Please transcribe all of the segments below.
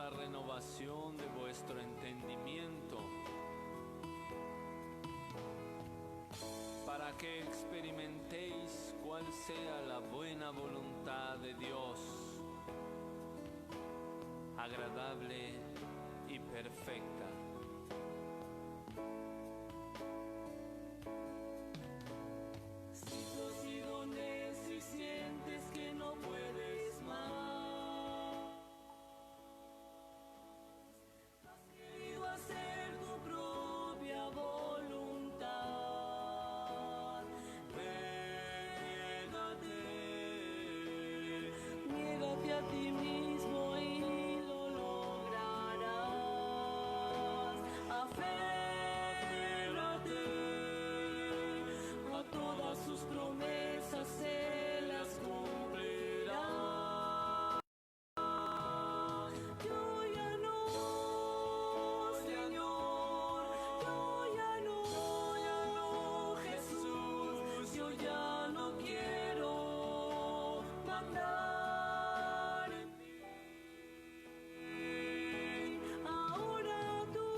la renovación de vuestro entendimiento, para que experimentéis cuál sea la buena voluntad de Dios, agradable y perfecta. Si tú has sido necio y sientes que no puedes más, has querido hacer tu propia voluntad, niégate a ti mismo y lo lograrás. Aférrate a todas sus promesas, Él las cumplirá. Yo ya no, Señor, yo ya no, Jesús, yo ya no quiero mandar en ti. Ahora tú,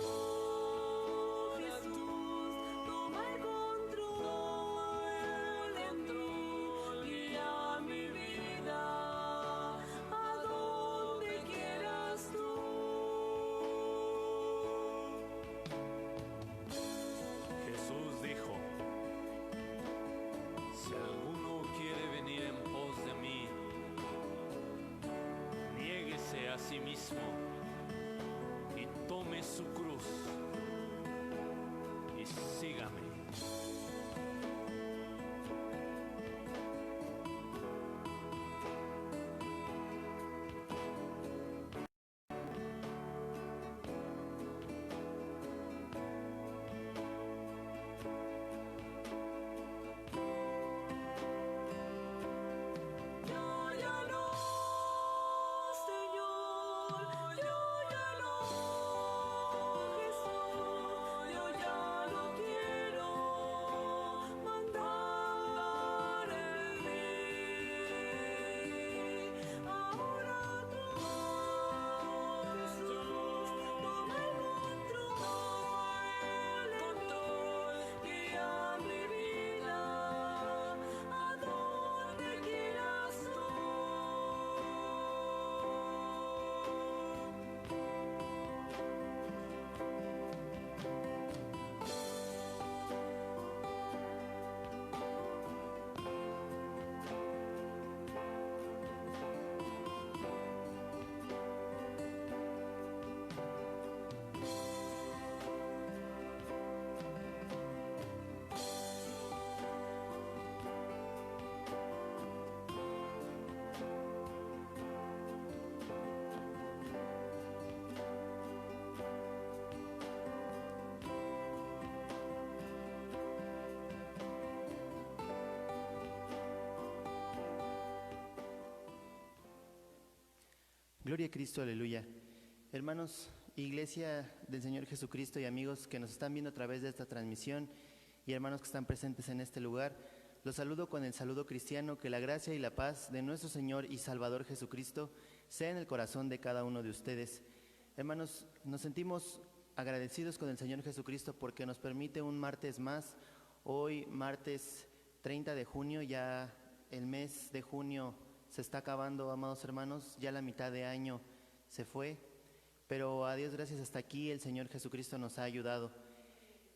Jesús, toma el control, guía mi vida a donde quieras tú. Jesús dijo: si alguno quiere venir en pos de mí, niéguese a sí mismo y tome su cruz y sígame. Yo ya no, Señor, yo ya no, Jesús, yo ya no quiero mandar en mí. Ahora tú, Jesús, toma el control, guía mi vida a donde quieras tú. Gloria a Cristo, aleluya. Hermanos, Iglesia del Señor Jesucristo y amigos que nos están viendo a través de esta transmisión y hermanos que están presentes en este lugar, los saludo con el saludo cristiano, que la gracia y la paz de nuestro Señor y Salvador Jesucristo sea en el corazón de cada uno de ustedes. Hermanos, nos sentimos agradecidos con el Señor Jesucristo porque nos permite un martes más. Hoy, martes 30 de junio, ya el mes de junio se está acabando, amados hermanos, ya la mitad de año se fue, pero a Dios gracias, hasta aquí el Señor Jesucristo nos ha ayudado.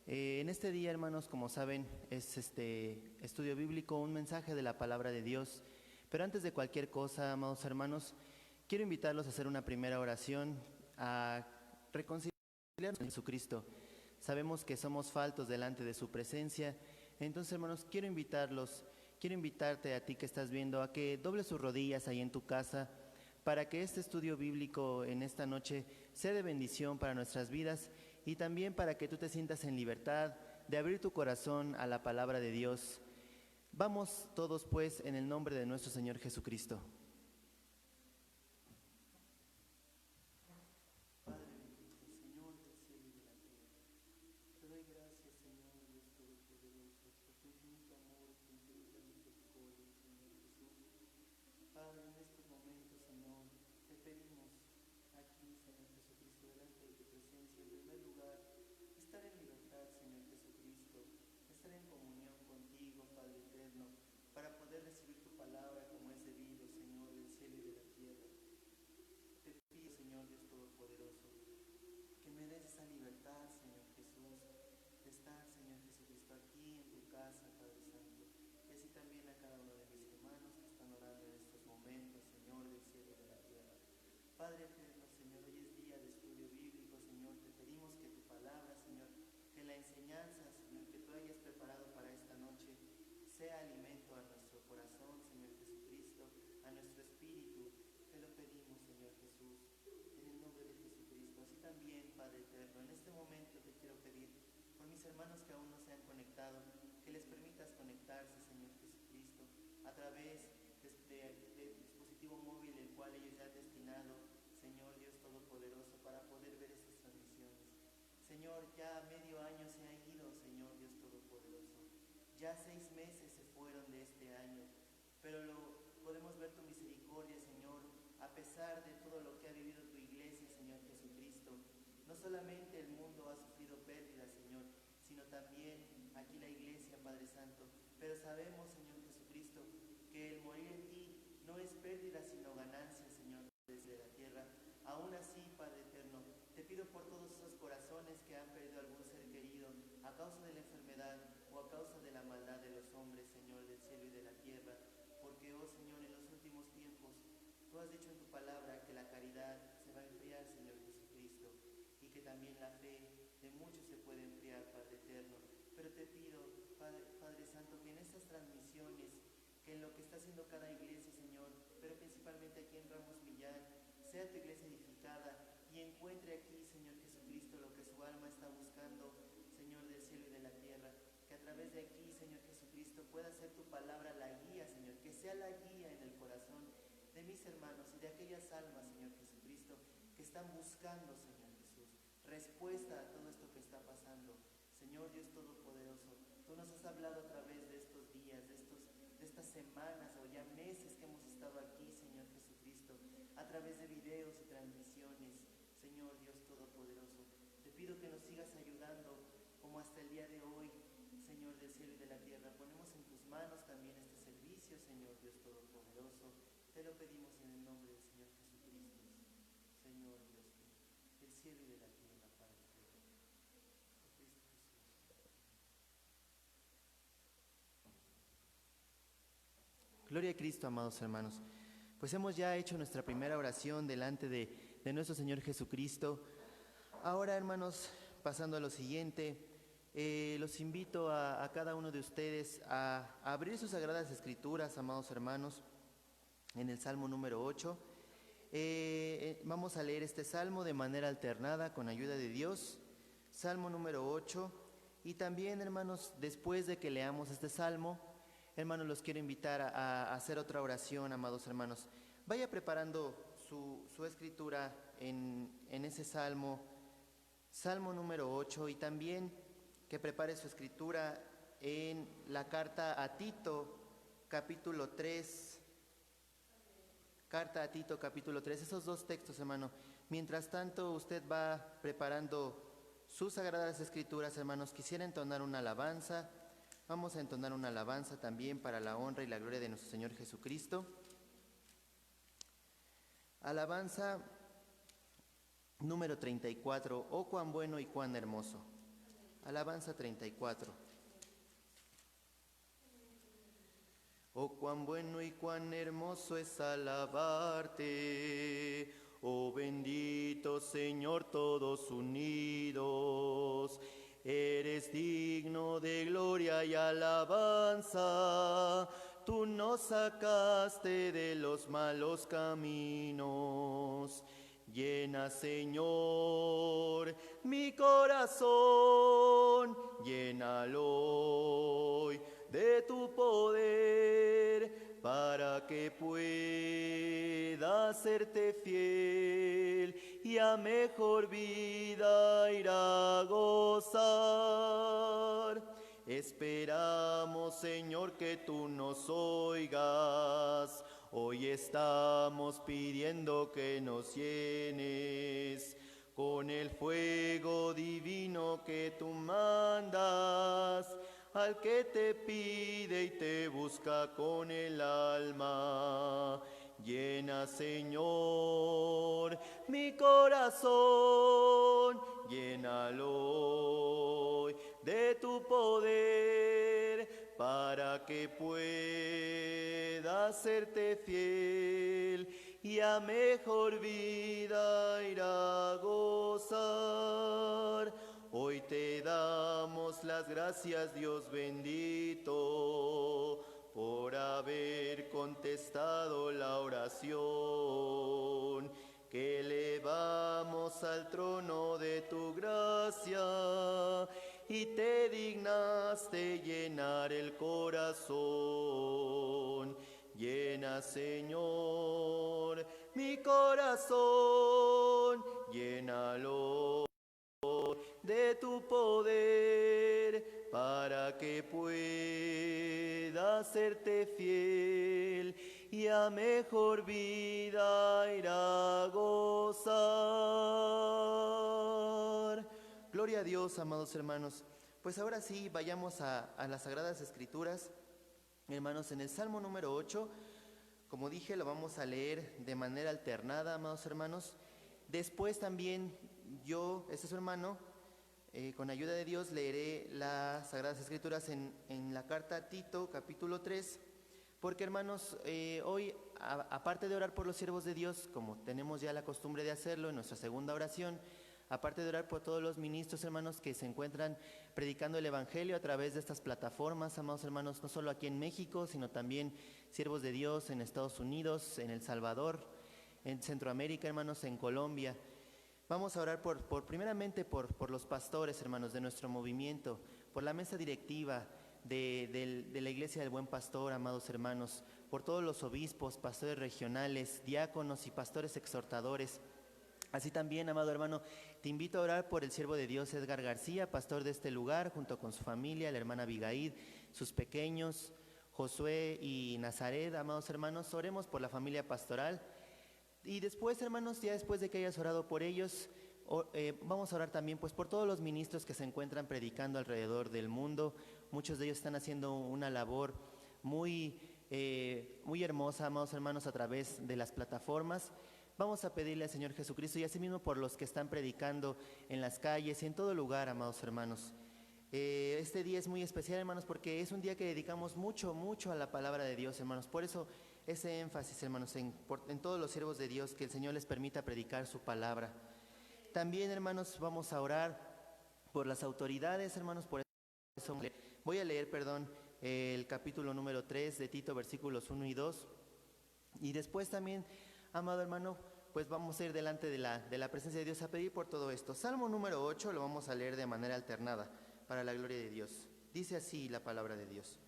En este día, hermanos, como saben, es estudio bíblico, un mensaje de la palabra de Dios. Pero antes de cualquier cosa, amados hermanos, quiero invitarlos a hacer una primera oración, a reconciliarnos con Jesucristo. Sabemos que somos faltos delante de su presencia. Entonces, hermanos, quiero invitarte a ti que estás viendo a que dobles tus rodillas ahí en tu casa, para que este estudio bíblico en esta noche sea de bendición para nuestras vidas y también para que tú te sientas en libertad de abrir tu corazón a la palabra de Dios. Vamos todos pues en el nombre de nuestro Señor Jesucristo. Padre, en estos momentos, Señor, te pedimos aquí, Señor disfrutar, Señor Jesús, de estar, Señor Jesucristo, aquí en tu casa, Padre Santo. Y así también a cada uno de mis hermanos que están orando en estos momentos, Señor del cielo y de la tierra. Padre eterno, Señor, hoy es día de estudio bíblico, Señor. Te pedimos que tu palabra, Señor, que la enseñanza, Señor, que tú hayas preparado para esta noche, sea alimento a nuestro corazón, Señor Jesucristo, a nuestro espíritu. Te lo pedimos, Señor Jesús, en el nombre de Jesucristo. Así también, Padre eterno, en este momento te quiero pedir por mis hermanos que aún no se han conectado, que les permitas conectarse, Señor Jesucristo, a través del dispositivo móvil el cual ellos ya han destinado, Señor Dios Todopoderoso, para poder ver estas transmisiones. Señor, ya medio año se ha ido, Señor Dios Todopoderoso. Ya 6 meses se fueron de este año, pero podemos ver tu misericordia, Señor, a pesar de todo lo que ha vivido tu iglesia, Señor Jesucristo. No solamente el mundo ha sufrido pérdidas, Señor, sino también aquí la iglesia, Padre Santo. Pero sabemos, Señor Jesucristo, que el morir en ti no es pérdida, sino ganancia, Señor, desde la tierra. Aún así, Padre eterno, te pido por todos esos corazones que han perdido algún ser querido a causa de la enfermedad o a causa de la maldad de los hombres, Señor, del cielo y de la tierra. Porque, oh Señor, en los últimos tiempos, tú has dicho en tu palabra que la caridad se va a enfriar, Señor Jesucristo, y que también la fe de muchos se puede enfriar, Padre eterno. Pero te pido, Padre Santo, que en estas transmisiones, que en lo que está haciendo cada iglesia, Señor, pero principalmente aquí en Ramos Millán, sea tu iglesia edificada y encuentre aquí, Señor Jesucristo, lo que su alma está buscando, Señor del cielo y de la tierra. Que a través de aquí, Señor Jesucristo, pueda ser tu palabra la guía, Señor, que sea la guía en el corazón de mis hermanos y de aquellas almas, Señor Jesucristo, que están buscando, Señor Jesús, respuesta a todo esto que está pasando. Señor Dios Todopoderoso, tú nos has hablado a través de estos días, de estas semanas o ya meses que hemos estado aquí, Señor Jesucristo, a través de videos y transmisiones, Señor Dios Todopoderoso. Te pido que nos sigas ayudando como hasta el día de hoy, Señor del cielo y de la tierra. Ponemos en tus manos también este servicio, Señor Dios Todopoderoso. Te lo pedimos en el nombre del Señor Jesucristo, Señor Dios del cielo y de la tierra, Padre eterno. Por Cristo Jesús. Gloria a Cristo, amados hermanos. Pues hemos ya hecho nuestra primera oración delante de nuestro Señor Jesucristo. Ahora, hermanos, pasando a lo siguiente, los invito a cada uno de ustedes a abrir sus sagradas escrituras, amados hermanos, en el Salmo número 8. Vamos a leer este salmo de manera alternada con ayuda de Dios. Salmo número 8. Y también, hermanos, después de que leamos este salmo, hermanos, los quiero invitar a hacer otra oración, amados hermanos. Vaya preparando su escritura en ese salmo, Salmo número 8, y también que prepare su escritura en la carta a Tito, capítulo 3. Carta a Tito, capítulo 3, esos dos textos, hermano. Mientras tanto, usted va preparando sus sagradas escrituras, hermanos. Quisiera entonar una alabanza. Vamos a entonar una alabanza también para la honra y la gloria de nuestro Señor Jesucristo. Alabanza número 34, oh cuán bueno y cuán hermoso. Alabanza 34. Oh cuán bueno y cuán hermoso es alabarte, oh bendito Señor, todos unidos. Eres digno de gloria y alabanza, tú nos sacaste de los malos caminos. Llena, Señor, mi corazón, llénalo hoy de tu poder, para que pueda serte fiel y a mejor vida ir a gozar. Esperamos, Señor, que tú nos oigas. Hoy estamos pidiendo que nos llenes con el fuego divino que tú mandas al que te pide y te busca con el alma. Llena, Señor, mi corazón, llénalo hoy de tu poder, para que pueda serte fiel y a mejor vida irá a gozar. Hoy te damos las gracias, Dios bendito, por haber contestado la oración que elevamos al trono de tu gracia, y te dignaste llenar el corazón. Llena, Señor, mi corazón, llénalo de tu poder, para que pueda serte fiel y a mejor vida irá a gozar. Gloria a Dios, amados hermanos. Pues ahora sí, vayamos a las Sagradas Escrituras. Hermanos, en el Salmo número 8, como dije, lo vamos a leer de manera alternada, amados hermanos. Después también yo, este es su hermano, con ayuda de Dios leeré las Sagradas Escrituras en la carta a Tito, capítulo 3, porque hermanos, hoy, aparte de orar por los siervos de Dios, como tenemos ya la costumbre de hacerlo en nuestra segunda oración, aparte de orar por todos los ministros, hermanos, que se encuentran predicando el Evangelio a través de estas plataformas, amados hermanos, no solo aquí en México, sino también siervos de Dios en Estados Unidos, en El Salvador, en Centroamérica, hermanos, en Colombia. Vamos a orar primeramente por los pastores, hermanos, de nuestro movimiento, por la mesa directiva de la Iglesia del Buen Pastor, amados hermanos, por todos los obispos, pastores regionales, diáconos y pastores exhortadores. Así también, amado hermano, te invito a orar por el siervo de Dios Edgar García, pastor de este lugar, junto con su familia, la hermana Abigail, sus pequeños, Josué y Nazaret, amados hermanos. Oremos por la familia pastoral. Y después, hermanos, ya después de que hayas orado por ellos, vamos a orar también pues por todos los ministros que se encuentran predicando alrededor del mundo. Muchos de ellos están haciendo una labor muy hermosa, amados hermanos, a través de las plataformas. Vamos a pedirle al Señor Jesucristo y asimismo por los que están predicando en las calles y en todo lugar, amados hermanos. Este día es muy especial, hermanos, porque es un día que dedicamos mucho a la palabra de Dios, hermanos. Por eso ese énfasis, hermanos, en todos los siervos de Dios, que el Señor les permita predicar su palabra. También, hermanos, vamos a orar por las autoridades, hermanos. Por eso voy a leer, el capítulo número 3 de Tito, versículos 1 y 2. Y después también, amado hermano, pues vamos a ir delante de la presencia de Dios a pedir por todo esto. Salmo número 8 lo vamos a leer de manera alternada, para la gloria de Dios. Dice así la palabra de Dios.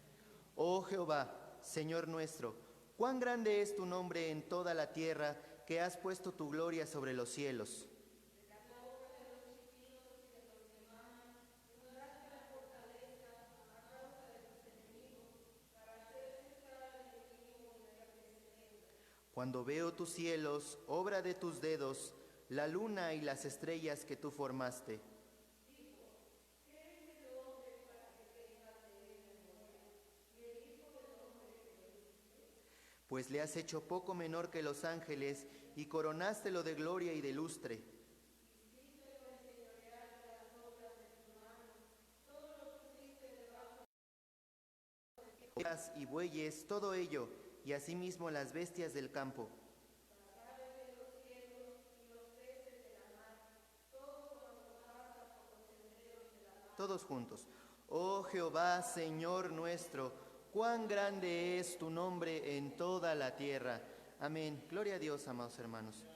Oh Jehová, Señor nuestro, cuán grande es tu nombre en toda la tierra, que has puesto tu gloria sobre los cielos. Cuando veo tus cielos, obra de tus dedos, la luna y las estrellas que tú formaste. Pues le has hecho poco menor que los ángeles y coronástelo de gloria y de lustre. Y bueyes, todo ello, y asimismo las bestias del campo. Todos juntos. Oh Jehová, Señor nuestro, cuán grande es tu nombre en toda la tierra. Amén. Gloria a Dios, amados hermanos.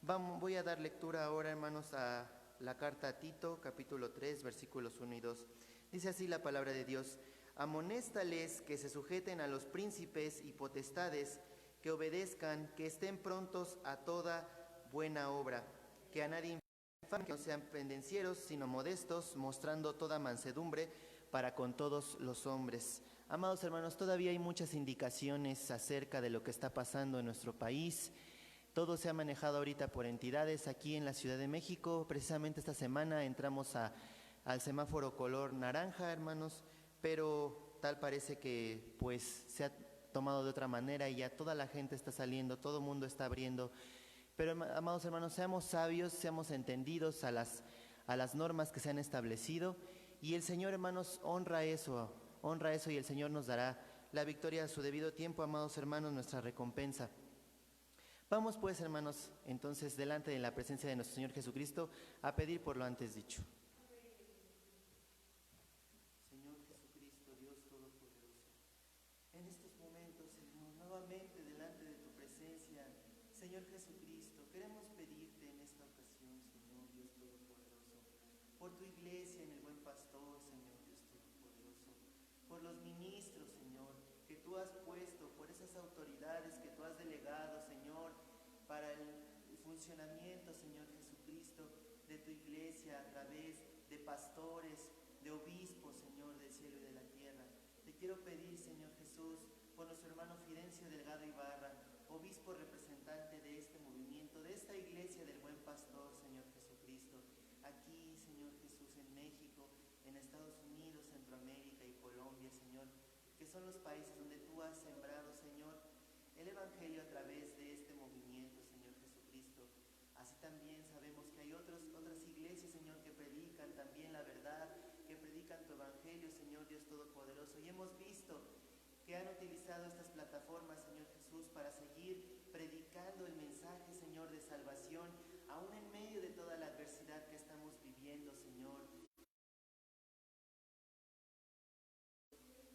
Voy a dar lectura ahora, hermanos, a la carta a Tito, capítulo 3, versículos 1 y 2. Dice así la palabra de Dios. Amonéstales que se sujeten a los príncipes y potestades, que obedezcan, que estén prontos a toda buena obra, que a nadie infamen, que no sean pendencieros, sino modestos, mostrando toda mansedumbre para con todos los hombres. Amados hermanos, todavía hay muchas indicaciones acerca de lo que está pasando en nuestro país. Todo se ha manejado ahorita por entidades. Aquí en la Ciudad de México, precisamente esta semana entramos al semáforo color naranja, hermanos, pero tal parece que pues se ha tomado de otra manera y ya toda la gente está saliendo, todo el mundo está abriendo. Pero amados hermanos, seamos sabios, seamos entendidos a a las normas que se han establecido. Y el Señor, hermanos, honra eso y el Señor nos dará la victoria a su debido tiempo, amados hermanos, nuestra recompensa. Vamos pues, hermanos, entonces delante de la presencia de nuestro Señor Jesucristo a pedir por lo antes dicho. Señor Jesucristo, Dios Todopoderoso, en estos momentos, Señor, nuevamente delante de tu presencia, Señor Jesucristo, queremos pedirte en esta ocasión, Señor Dios Todopoderoso, por tu iglesia en el Buen Pastor, Señor Dios Todopoderoso, por los ministros, Señor, que tú has puesto, por esas autoridades que tú has delegado, Señor, para el funcionamiento, Señor Jesucristo, de tu iglesia a través de pastores, de obispos, Señor, del cielo y de la tierra. Te quiero pedir, Señor Jesús, por nuestro hermano Fidencio Delgado Ibarra, obispo representante de este movimiento, de esta iglesia del Buen Pastor, Señor Jesucristo, aquí, Señor Jesús, en México, en Estados Unidos, Centroamérica y Colombia, Señor, que son los países donde tú has sembrado, Señor, el evangelio a través de este movimiento, Señor Jesucristo. Así también sabemos que hay otras iglesias, Señor, que predican también la verdad, que predican tu evangelio, Señor Dios Todopoderoso. Y hemos visto que han utilizado estas plataformas, Señor Jesús, para seguir predicando el mensaje, Señor, de salvación, aún en medio de toda la adversidad que estamos viviendo, Señor.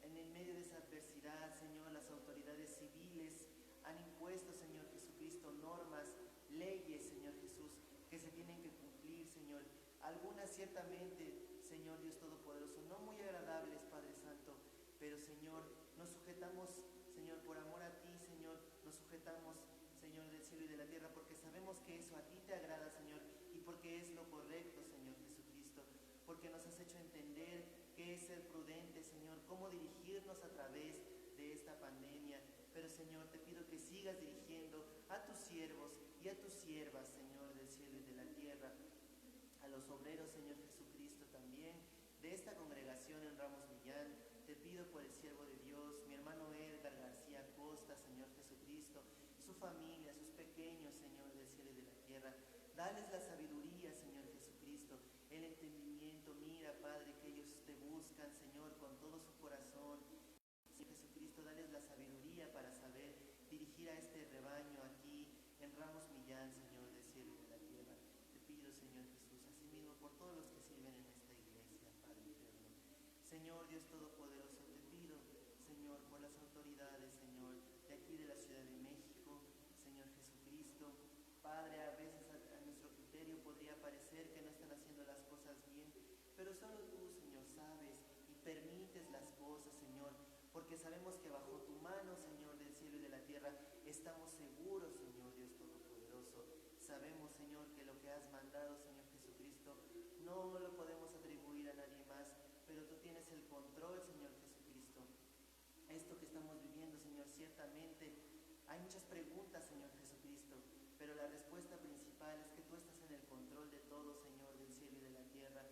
En el medio de esa adversidad, Señor, las autoridades civiles han impuesto, Señor Jesucristo, normas, leyes, Señor Jesús, que se tienen que cumplir, Señor. Algunas ciertamente, Señor Dios Todopoderoso, no muy agradables, Padre Santo, pero, Señor, nos sujetamos, Señor, por amor a ti, Señor, nos sujetamos, Señor, del cielo y de la tierra, porque sabemos que eso a ti te agrada, Señor, y porque es lo correcto, Señor Jesucristo, porque nos has hecho entender qué es ser prudente, Señor, cómo dirigirnos a través de esta pandemia. Pero, Señor, te pido que sigas dirigiendo a tus siervos y a tus siervas, Señor, del cielo y de la tierra, a los obreros, Señor Jesucristo, también de esta congregación en Ramos Millán. Te pido por el siervo de Dios, mi hermano Edgar García Costa, Señor Jesucristo, su familia, sus pequeños, Señor, del cielo y de la tierra. Dales la sabiduría, Señor Jesucristo, el entendimiento. Mira, Padre, que ellos te buscan, Señor, con todo su corazón. Señor Jesucristo, dales la sabiduría para saber dirigir a este rebaño aquí en Ramos Millán, Señor, del cielo y de la tierra. Te pido, Señor Jesús, asimismo por todos los que sirven en esta iglesia, Padre eterno. Señor Dios Todopoderoso, te pido, Señor, por las autoridades, Señor, de aquí de la Ciudad de México, Señor Jesucristo. Padre, a veces a nuestro criterio podría parecer que no están haciendo las cosas bien, pero solo tú, Señor, sabes y permites las cosas, Señor, porque sabemos que bajo tu mano, Señor, del cielo y de la tierra, estamos seguros, Señor Dios Todopoderoso. Sabemos, Señor, que lo que has mandado, Señor Jesucristo, no lo podemos atribuir a nadie más, pero tú tienes el control, Señor Jesucristo. Esto que estamos viviendo, Señor, ciertamente hay muchas preguntas, Señor Jesucristo, pero la respuesta principal es que tú estás en el control de todo, Señor, del cielo y de la tierra.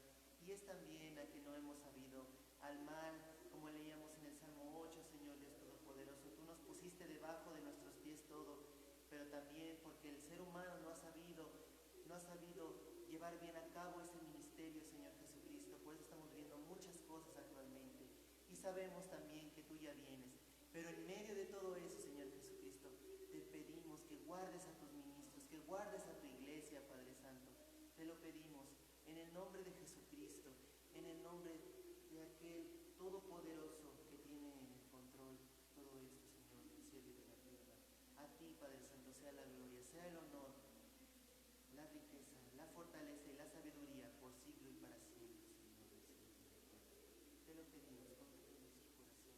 Y es también a que no hemos sabido al mal, como leíamos en el Salmo 8, Señor Dios Todopoderoso. Tú nos pusiste debajo de nuestros pies todo, pero también porque el ser humano no ha sabido llevar bien a cabo ese ministerio, Señor Jesucristo. Por eso estamos viendo muchas cosas actualmente. Y sabemos también que tú ya vienes. Pero en medio de todo eso, Señor Jesucristo, te pedimos que guardes a tus ministros, que guardes a tu iglesia, Padre Santo. Te lo pedimos en el nombre de Jesucristo, en el nombre de aquel todopoderoso que tiene en el control todo esto, Señor, del cielo y de la tierra. A ti, Padre Santo, sea la gloria, sea el honor, la riqueza, la fortaleza y la sabiduría por siglo y para siempre, Señor, del cielo y de la tierra. Te lo pedimos con todo nuestro corazón.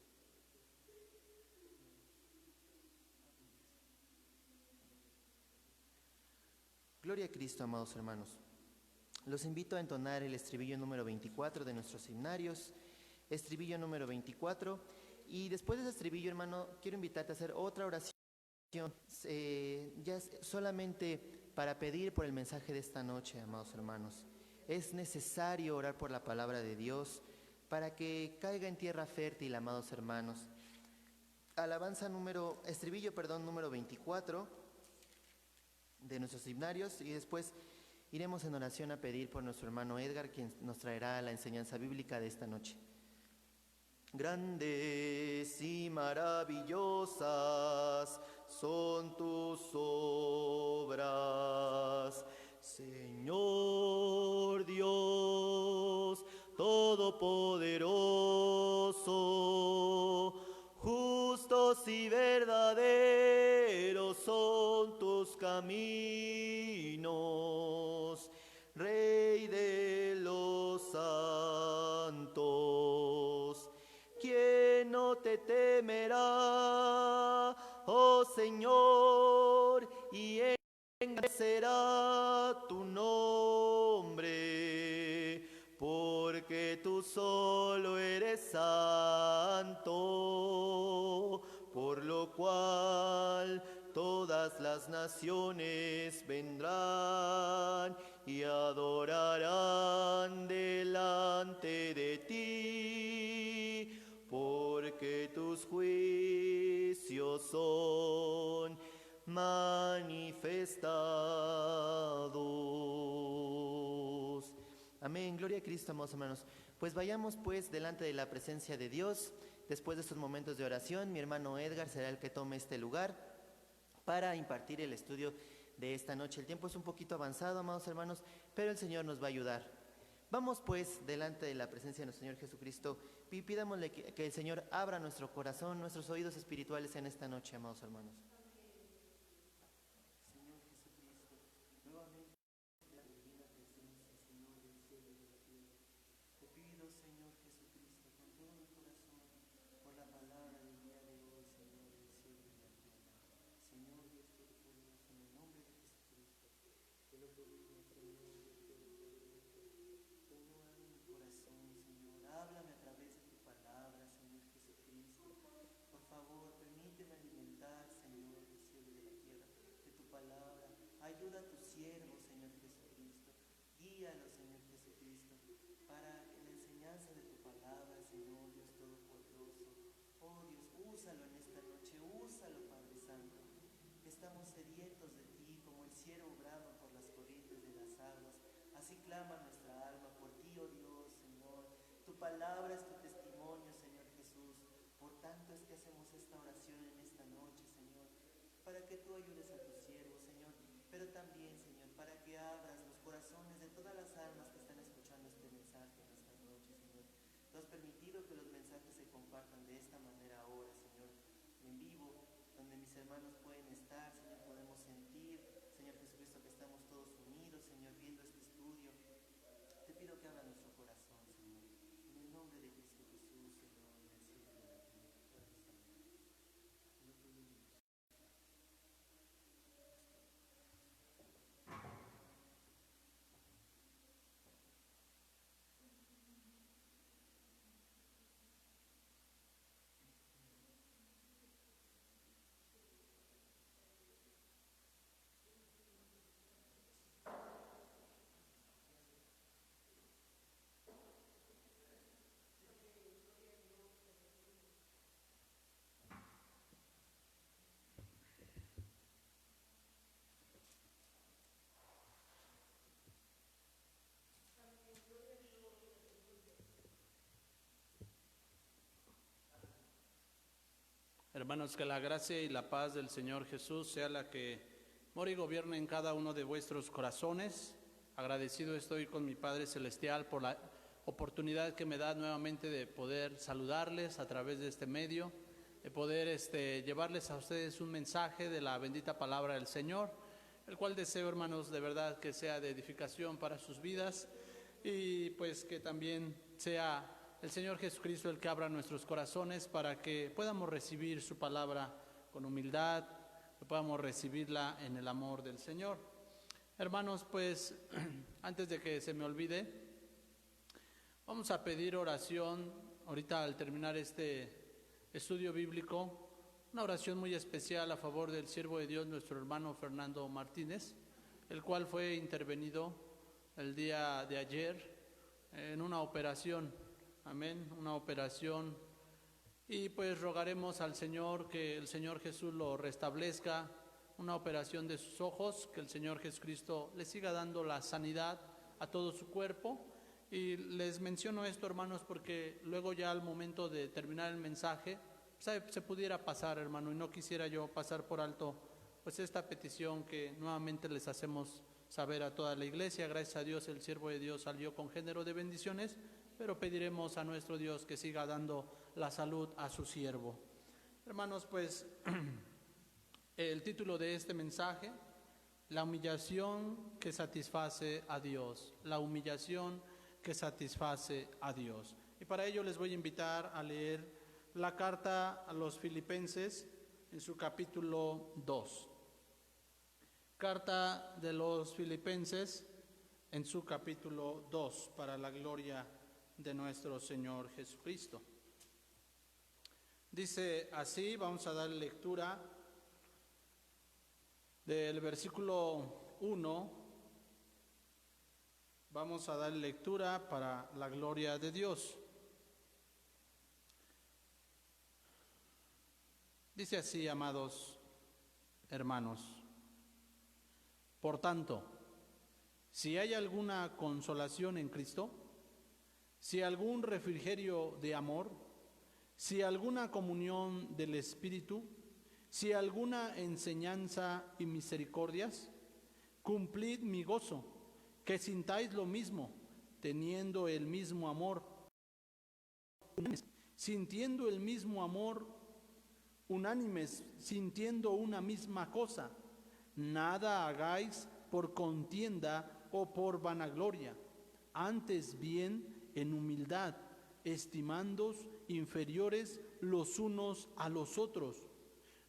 Gloria a Cristo, amados hermanos. Los invito a entonar el estribillo número 24 de nuestros himnarios, estribillo número 24, y después de ese estribillo, hermano, quiero invitarte a hacer otra oración, ya solamente para pedir por el mensaje de esta noche, amados hermanos. Es necesario orar por la palabra de Dios para que caiga en tierra fértil, amados hermanos. Estribillo número 24 de nuestros himnarios, y después Iremos en oración a pedir por nuestro hermano Edgar, quien nos traerá la enseñanza bíblica de esta noche. Grandes y maravillosas son tus obras, Señor Dios Todopoderoso. Justos y verdaderos son tus caminos, Rey de los santos. ¿Quién no te temerá, oh Señor, y engrandecerá tu nombre? Porque tú solo eres santo, por lo cual todas las naciones vendrán y adorarán delante de ti, porque tus juicios son manifestados. Amén. Gloria a Cristo, amados hermanos. Pues vayamos pues delante de la presencia de Dios. Después de estos momentos de oración, mi hermano Edgar será el que tome este lugar para impartir el estudio de esta noche. El tiempo es un poquito avanzado, amados hermanos, pero el Señor nos va a ayudar. Vamos pues delante de la presencia de nuestro Señor Jesucristo y pidámosle que el Señor abra nuestro corazón, nuestros oídos espirituales en esta noche, amados hermanos. Señor Jesucristo, nuevamente la divina presencia, Señor del cielo y de la tierra. Te pido, Señor Jesucristo, con todo mi corazón, por la palabra del día de hoy, Señor del cielo y de la tierra. Señor Dios Todopoderoso, en el nombre de Jesucristo, te lo pedimos, Señor Dios Todopoderoso. Señor, abre mi corazón, Señor, háblame a través de tu palabra, Señor Jesucristo. Por favor, permíteme alimentar, Señor del cielo y de la tierra, de tu palabra. Ayuda a tu siervo, Señor Jesucristo. Guíalo, Señor Jesucristo, para la enseñanza de tu palabra, Señor Dios Todopoderoso. Oh Dios, úsalo en esta noche, úsalo, Padre Santo. Estamos sedientos de ti, como el ciervo brama por las corrientes de las aguas. Así clama nuestra alma por ti, oh Dios, Señor. Tu palabra es tu testimonio, Señor Jesús. Por tanto es que hacemos esta oración en esta noche, Señor, para que tú ayudes a tu siervo, Señor, pero también, Señor, para que abras los corazones de todas las almas que están escuchando este mensaje en esta noche, Señor. Tú has permitido que los mensajes se compartan de esta manera ahora, Señor, en vivo, donde mis hermanos pueden estar, Señor, podemos sentir, Señor Jesucristo, que estamos todos unidos, Señor, viendo este estudio. Te pido que abra nuestro corazón, Señor, en el nombre de Cristo Jesús, Señor, en el cielo y en la tierra, Padre Santo. Te lo pedimos. Hermanos, que la gracia y la paz del Señor Jesús sea la que mora y gobierne en cada uno de vuestros corazones. Agradecido estoy con mi Padre Celestial por la oportunidad que me da nuevamente de poder saludarles a través de este medio, de poder llevarles a ustedes un mensaje de la bendita palabra del Señor, el cual deseo, hermanos, de verdad que sea de edificación para sus vidas y pues que también sea el Señor Jesucristo el que abra nuestros corazones para que podamos recibir su palabra con humildad, que podamos recibirla en el amor del Señor. Hermanos, pues antes de que se me olvide, vamos a pedir oración ahorita al terminar este estudio bíblico, una oración muy especial a favor del siervo de Dios, nuestro hermano Fernando Martínez, el cual fue intervenido el día de ayer en una operación. Amén, una operación, y pues rogaremos al Señor que el Señor Jesús lo restablezca, una operación de sus ojos, que el Señor Jesucristo le siga dando la sanidad a todo su cuerpo. Y les menciono esto, hermanos, porque luego ya al momento de terminar el mensaje se pudiera pasar, hermano, y no quisiera yo pasar por alto pues esta petición que nuevamente les hacemos saber a toda la iglesia. Gracias a Dios el siervo de Dios salió con género de bendiciones, pero pediremos a nuestro Dios que siga dando la salud a su siervo. Hermanos, pues el título de este mensaje: la humillación que satisface a Dios. La humillación que satisface a Dios. Y para ello les voy a invitar a leer la carta a los Filipenses en su capítulo 2. Carta de los Filipenses en su capítulo 2, para la gloria de nuestro Señor Jesucristo. Dice así, vamos a dar lectura del versículo 1. Vamos a dar lectura para la gloria de Dios. Dice así, amados hermanos: por tanto, si hay alguna consolación en Cristo, si algún refrigerio de amor, si alguna comunión del Espíritu, si alguna enseñanza y misericordias, cumplid mi gozo, que sintáis lo mismo, teniendo el mismo amor, sintiendo el mismo amor, unánimes, sintiendo una misma cosa. Nada hagáis por contienda o por vanagloria, antes bien en humildad, estimándoos inferiores los unos a los otros,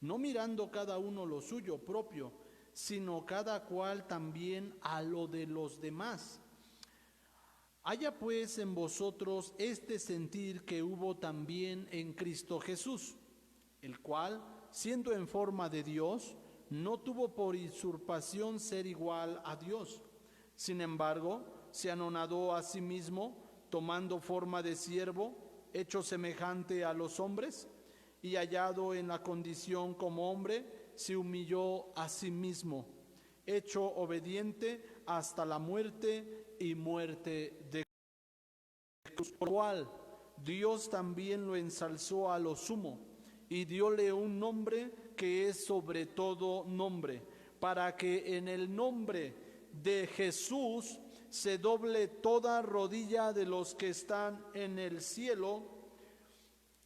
no mirando cada uno lo suyo propio, sino cada cual también a lo de los demás. Haya pues en vosotros este sentir que hubo también en Cristo Jesús, el cual, siendo en forma de Dios, no tuvo por usurpación ser igual a Dios. Sin embargo, se anonadó a sí mismo, tomando forma de siervo, hecho semejante a los hombres, y hallado en la condición como hombre, se humilló a sí mismo, hecho obediente hasta la muerte y muerte de cruz, por lo cual Dios también lo ensalzó a lo sumo y dióle un nombre que es sobre todo nombre, para que en el nombre de Jesús se doble toda rodilla de los que están en el cielo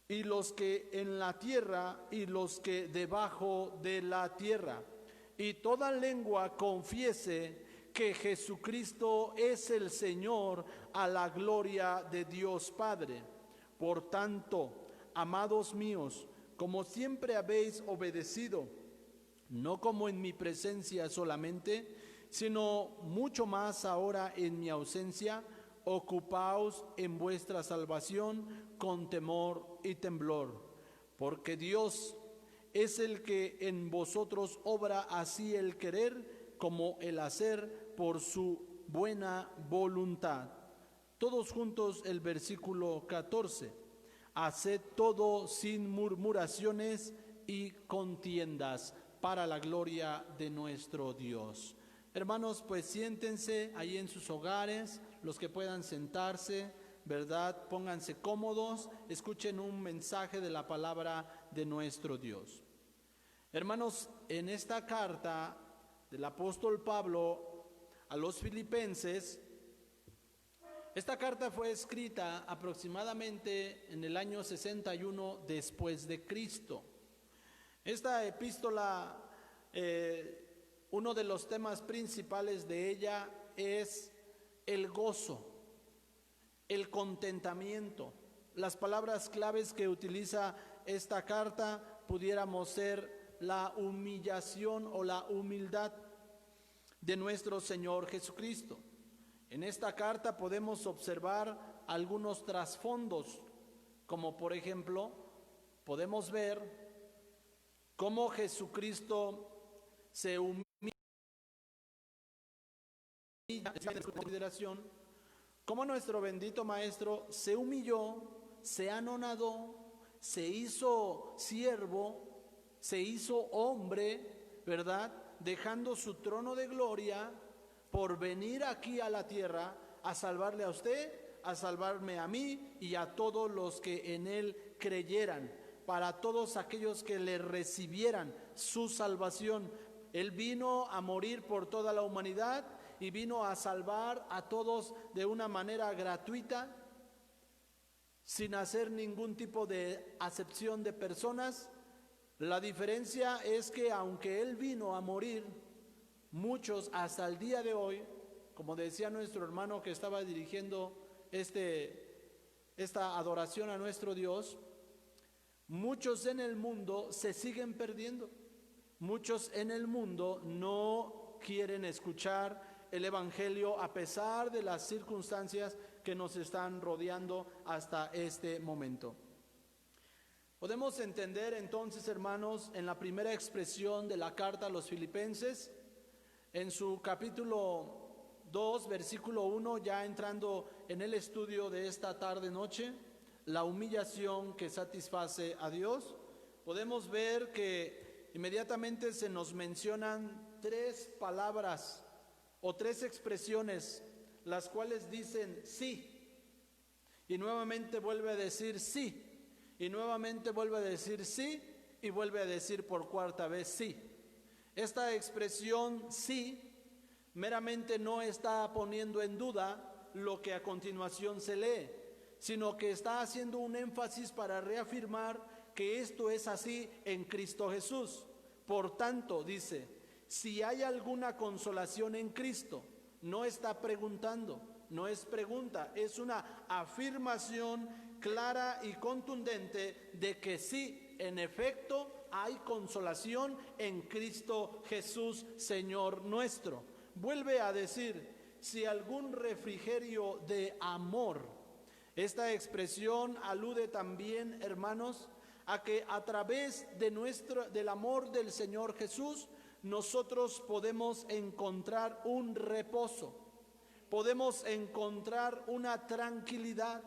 y los que en la tierra y los que debajo de la tierra, y toda lengua confiese que Jesucristo es el Señor, a la gloria de Dios Padre. Por tanto, amados míos, como siempre habéis obedecido, no como en mi presencia solamente, sino mucho más ahora en mi ausencia, ocupaos en vuestra salvación con temor y temblor, porque Dios es el que en vosotros obra así el querer como el hacer por su buena voluntad. Todos juntos el versículo 14. Haced todo sin murmuraciones y contiendas, para la gloria de nuestro Dios. Hermanos, pues siéntense ahí en sus hogares, los que puedan sentarse, ¿verdad? Pónganse cómodos, escuchen un mensaje de la palabra de nuestro Dios. Hermanos, en esta carta del apóstol Pablo a los Filipenses, esta carta fue escrita aproximadamente en el año 61 después de Cristo. Esta epístola, uno de los temas principales de ella es el gozo, el contentamiento. Las palabras claves que utiliza esta carta pudiéramos ser la humillación o la humildad de nuestro Señor Jesucristo. En esta carta podemos observar algunos trasfondos, como por ejemplo, podemos ver cómo Jesucristo se humilla en consideración, cómo nuestro bendito Maestro se humilló, se anonadó, se hizo siervo, se hizo hombre, ¿verdad? Dejando su trono de gloria por venir aquí a la tierra a salvarle a usted, a salvarme a mí y a todos los que en Él creyeran, para todos aquellos que le recibieran su salvación. Él vino a morir por toda la humanidad y vino a salvar a todos de una manera gratuita, sin hacer ningún tipo de acepción de personas. La diferencia es que aunque Él vino a morir, muchos hasta el día de hoy, como decía nuestro hermano que estaba dirigiendo esta adoración a nuestro Dios, muchos en el mundo se siguen perdiendo. Muchos en el mundo no quieren escuchar el Evangelio a pesar de las circunstancias que nos están rodeando hasta este momento. Podemos entender entonces, hermanos, en la primera expresión de la carta a los Filipenses, en su capítulo 2, versículo 1, ya entrando en el estudio de esta tarde-noche, la humillación que satisface a Dios, podemos ver que inmediatamente se nos mencionan tres palabras o tres expresiones, las cuales dicen sí, y nuevamente vuelve a decir sí, y nuevamente vuelve a decir sí, y vuelve a decir por cuarta vez sí. Esta expresión sí meramente no está poniendo en duda lo que a continuación se lee, sino que está haciendo un énfasis para reafirmar que esto es así en Cristo Jesús. Por tanto, dice, si hay alguna consolación en Cristo, no está preguntando, no es pregunta, es una afirmación clara y contundente de que sí, en efecto, hay consolación en Cristo Jesús, Señor nuestro. Vuelve a decir, si algún refrigerio de amor. Esta expresión alude también, hermanos, a que a través del amor del Señor Jesús, nosotros podemos encontrar un reposo, podemos encontrar una tranquilidad,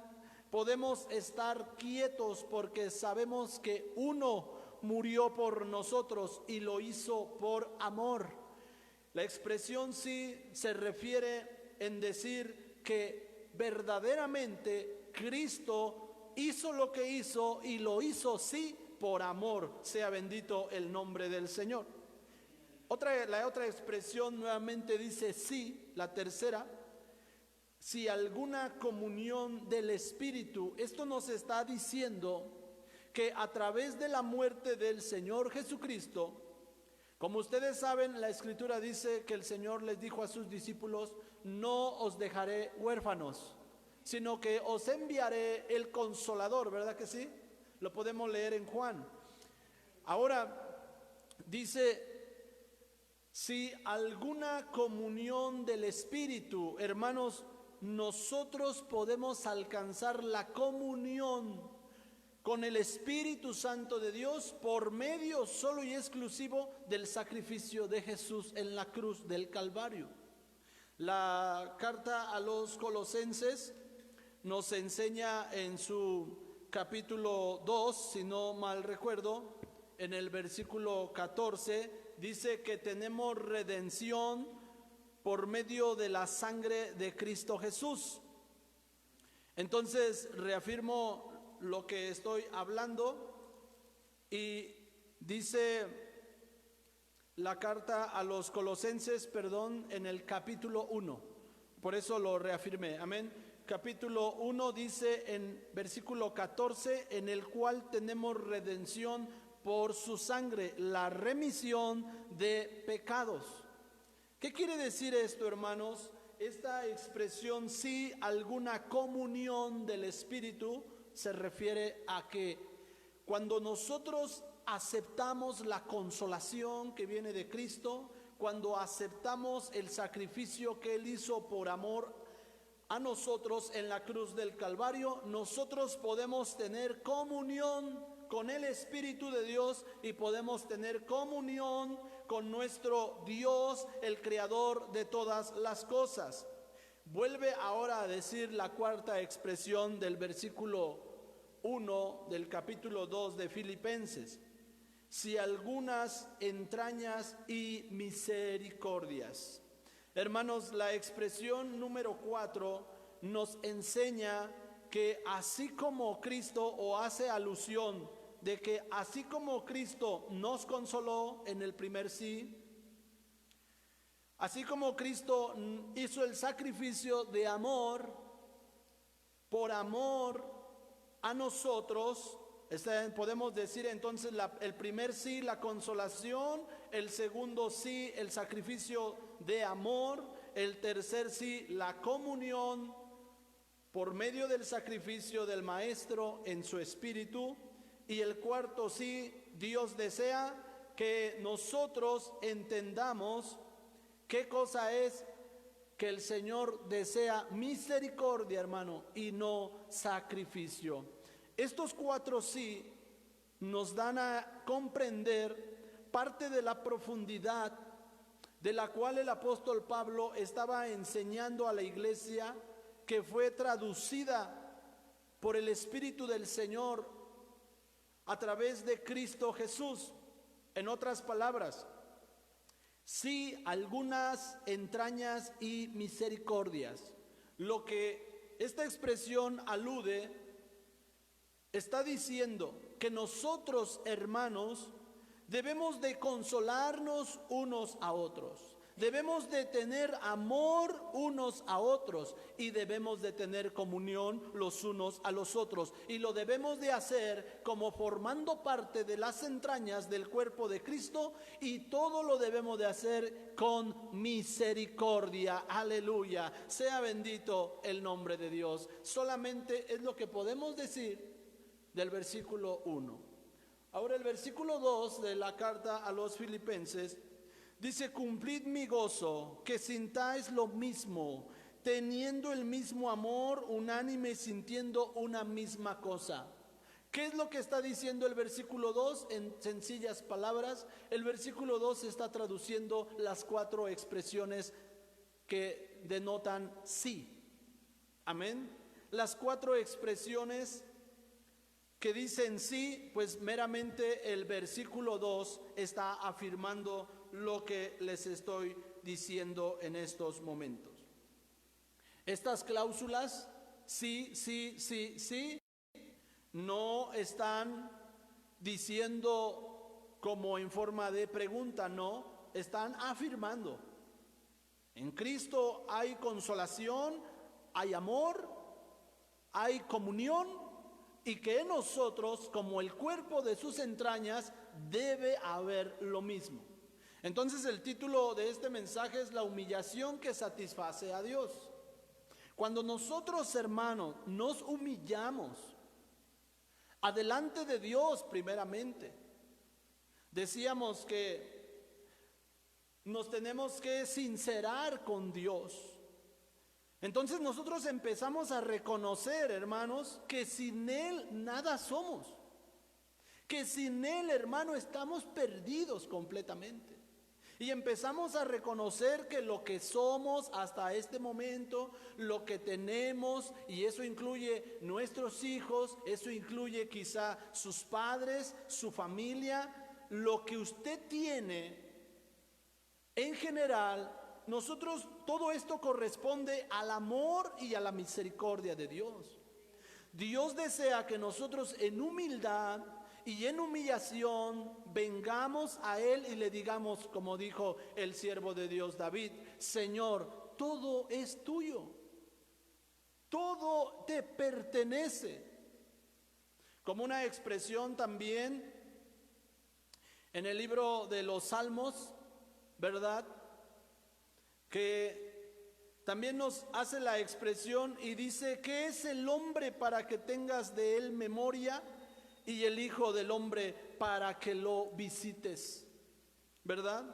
podemos estar quietos porque sabemos que uno murió por nosotros y lo hizo por amor. La expresión sí se refiere en decir que verdaderamente Cristo hizo lo que hizo y lo hizo sí por amor. Sea bendito el nombre del Señor. La otra expresión nuevamente dice sí, la tercera. Si alguna comunión del Espíritu, esto nos está diciendo que a través de la muerte del Señor Jesucristo, como ustedes saben, la Escritura dice que el Señor les dijo a sus discípulos, no os dejaré huérfanos, sino que os enviaré el Consolador, ¿verdad que sí? Lo podemos leer en Juan. Ahora, dice, si alguna comunión del Espíritu, hermanos, nosotros podemos alcanzar la comunión con el Espíritu Santo de Dios por medio solo y exclusivo del sacrificio de Jesús en la cruz del Calvario. La carta a los Colosenses nos enseña en su capítulo 2, si no mal recuerdo, en el versículo 14, dice que tenemos redención por medio de la sangre de Cristo Jesús. Entonces reafirmo lo que estoy hablando y dice la carta a los Colosenses, en el capítulo 1, por eso lo reafirmé, amén. Capítulo 1 dice en versículo 14, en el cual tenemos redención por su sangre, la remisión de pecados. ¿Qué quiere decir esto, hermanos? Esta expresión, sí, alguna comunión del Espíritu, se refiere a que cuando nosotros aceptamos la consolación que viene de Cristo, cuando aceptamos el sacrificio que Él hizo por amor a nosotros en la cruz del Calvario, nosotros podemos tener comunión con el Espíritu de Dios y podemos tener comunión con nuestro Dios, el Creador de todas las cosas. Vuelve ahora a decir la cuarta expresión del versículo 1 del capítulo 2 de Filipenses. si algunas entrañas y misericordias. Hermanos, la expresión número 4 nos enseña que así como Cristo, o hace alusión de que así como Cristo nos consoló en el primer sí, así como Cristo hizo el sacrificio de amor, por amor a nosotros, podemos decir entonces el primer sí, la consolación; el segundo sí, el sacrificio de amor; el tercer sí, la comunión por medio del sacrificio del Maestro en su Espíritu; y el cuarto sí, Dios desea que nosotros entendamos qué cosa es que el Señor desea: misericordia, hermano, y no sacrificio. Estos 4 sí nos dan a comprender parte de la profundidad de la cual el apóstol Pablo estaba enseñando a la iglesia, que fue traducida por el Espíritu del Señor a través de Cristo Jesús. En otras palabras, sí, algunas entrañas y misericordias. Lo que esta expresión alude, está diciendo que nosotros, hermanos, debemos de consolarnos unos a otros. Debemos de tener amor unos a otros, y debemos de tener comunión los unos a los otros, y lo debemos de hacer como formando parte de las entrañas del cuerpo de Cristo, y todo lo debemos de hacer con misericordia. Aleluya, sea bendito el nombre de Dios. Solamente es lo que podemos decir del versículo 1. Ahora el versículo 2 de la carta a los Filipenses dice: cumplid mi gozo, que sintáis lo mismo, teniendo el mismo amor, unánime, sintiendo una misma cosa. ¿Qué es lo que está diciendo el versículo 2? En sencillas palabras, el versículo 2 está traduciendo las 4 expresiones que denotan sí. Amén. Las 4 expresiones que dicen sí, pues meramente el versículo 2 está afirmando lo que les estoy diciendo en estos momentos. Estas cláusulas, sí, sí, sí, sí, no están diciendo como en forma de pregunta, no, están afirmando. En Cristo hay consolación, hay amor, hay comunión, y que en nosotros, como el cuerpo de sus entrañas, debe haber lo mismo. Entonces el título de este mensaje es: la humillación que satisface a Dios. Cuando nosotros, hermanos, nos humillamos adelante de Dios primeramente, decíamos que nos tenemos que sincerar con Dios. Entonces nosotros empezamos a reconocer, hermanos, que sin Él nada somos, que sin Él, hermano, estamos perdidos completamente. Y empezamos a reconocer que lo que somos hasta este momento, lo que tenemos, y eso incluye nuestros hijos, eso incluye quizá sus padres, su familia, lo que usted tiene en general, nosotros, todo esto corresponde al amor y a la misericordia de Dios. Dios desea que nosotros en humildad y en humillación vengamos a Él y le digamos, como dijo el siervo de Dios David: Señor, todo es tuyo, todo te pertenece. Como una expresión también en el libro de los Salmos, ¿verdad?, que también nos hace la expresión y dice: ¿qué es el hombre para que tengas de él memoria? Y el hijo del hombre para que lo visites, ¿verdad?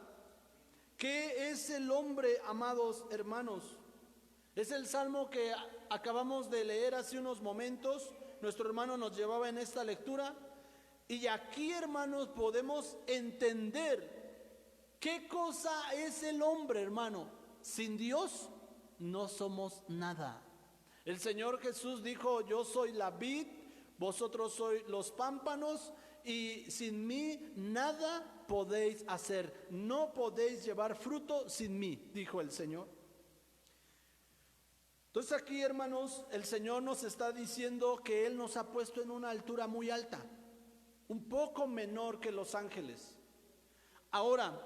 ¿Qué es el hombre, amados hermanos? Es el salmo que acabamos de leer hace unos momentos. Nuestro hermano nos llevaba en esta lectura. Y aquí, hermanos, podemos entender qué cosa es el hombre, hermano. Sin Dios no somos nada. El Señor Jesús dijo: yo soy la vid, vosotros sois los pámpanos. y sin mí nada podéis hacer. No podéis llevar fruto sin mí, dijo el Señor. Entonces aquí, hermanos, el Señor nos está diciendo que Él nos ha puesto en una altura muy alta, un poco menor que los ángeles. Ahora,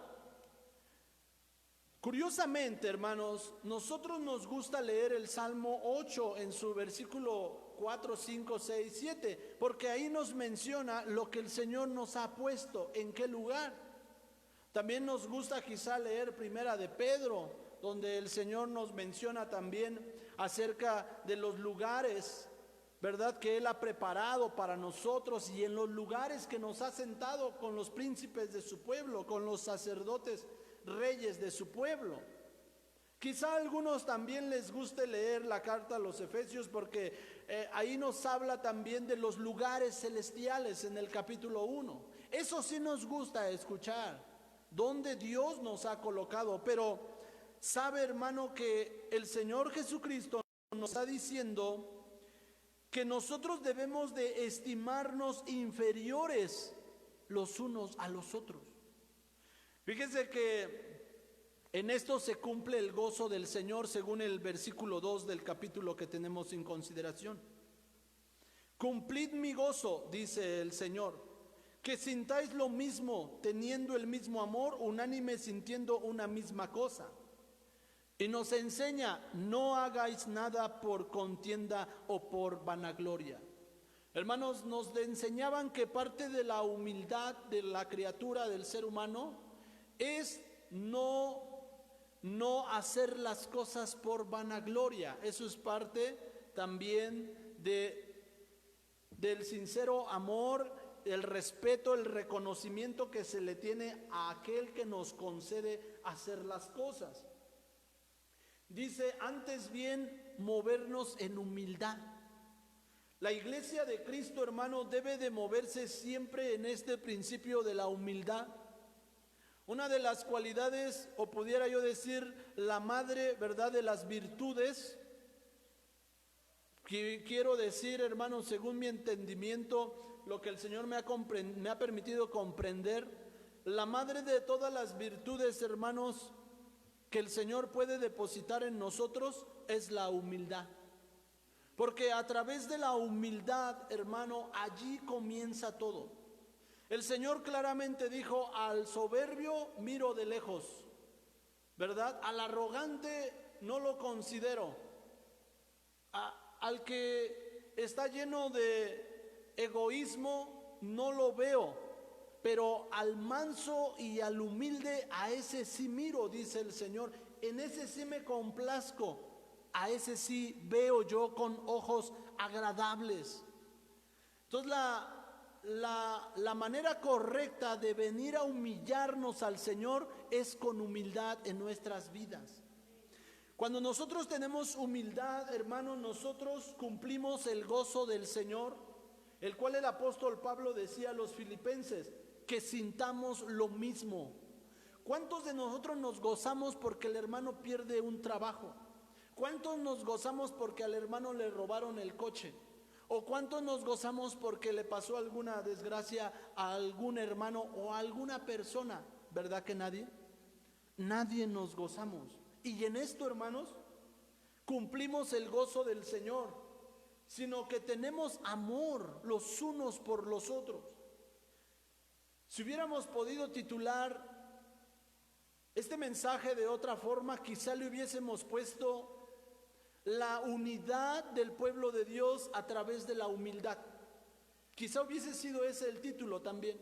curiosamente, hermanos, nosotros nos gusta leer el Salmo 8 en su versículo 4, 5, 6, 7, porque ahí nos menciona lo que el Señor nos ha puesto, en qué lugar. También nos gusta quizá leer Primera de Pedro, donde el Señor nos menciona también acerca de los lugares, ¿verdad?, que Él ha preparado para nosotros, y en los lugares que nos ha sentado con los príncipes de su pueblo, con los sacerdotes reyes de su pueblo. Quizá a algunos también les guste leer la carta a los Efesios, porque ahí nos habla también de los lugares celestiales en el capítulo 1. Eso sí nos gusta escuchar, donde Dios nos ha colocado. Pero sabe, hermano, que el Señor Jesucristo nos está diciendo que nosotros debemos de estimarnos inferiores los unos a los otros. Fíjese que en esto se cumple el gozo del Señor, según el versículo 2 del capítulo que tenemos en consideración. Cumplid mi gozo, dice el Señor, que sintáis lo mismo, teniendo el mismo amor, unánime, sintiendo una misma cosa. Y nos enseña: no hagáis nada por contienda o por vanagloria. Hermanos, nos enseñaban que parte de la humildad de la criatura, del ser humano, es no hacer las cosas por vanagloria. Eso es parte también del sincero amor, el respeto, el reconocimiento que se le tiene a aquel que nos concede hacer las cosas. Dice: antes bien, movernos en humildad. La iglesia de Cristo, hermano, debe de moverse siempre en este principio de la humildad. Una de las cualidades, o pudiera yo decir, la madre, ¿verdad?, de las virtudes, que quiero decir, hermano, según mi entendimiento, lo que el Señor me ha permitido comprender, la madre de todas las virtudes, hermanos, que el Señor puede depositar en nosotros es la humildad. Porque a través de la humildad, hermano, allí comienza todo. El Señor claramente dijo: al soberbio miro de lejos, ¿verdad? Al arrogante no lo considero. Al que está lleno de egoísmo no lo veo, pero al manso y al humilde, a ese sí miro, dice el Señor. En ese sí me complazco, a ese sí veo yo con ojos agradables. Entonces la manera correcta de venir a humillarnos al Señor es con humildad en nuestras vidas. Cuando nosotros tenemos humildad, hermanos, nosotros cumplimos el gozo del Señor, el cual el apóstol Pablo decía a los filipenses: que sintamos lo mismo. ¿Cuántos de nosotros nos gozamos porque el hermano pierde un trabajo? ¿Cuántos nos gozamos porque al hermano le robaron el coche? ¿O cuántos nos gozamos porque le pasó alguna desgracia a algún hermano o a alguna persona? ¿Verdad que nadie? Nadie nos gozamos. Y en esto, hermanos, cumplimos el gozo del Señor, sino que tenemos amor los unos por los otros. Si hubiéramos podido titular este mensaje de otra forma, quizá le hubiésemos puesto: la unidad del pueblo de Dios a través de la humildad. Quizá hubiese sido ese el título también.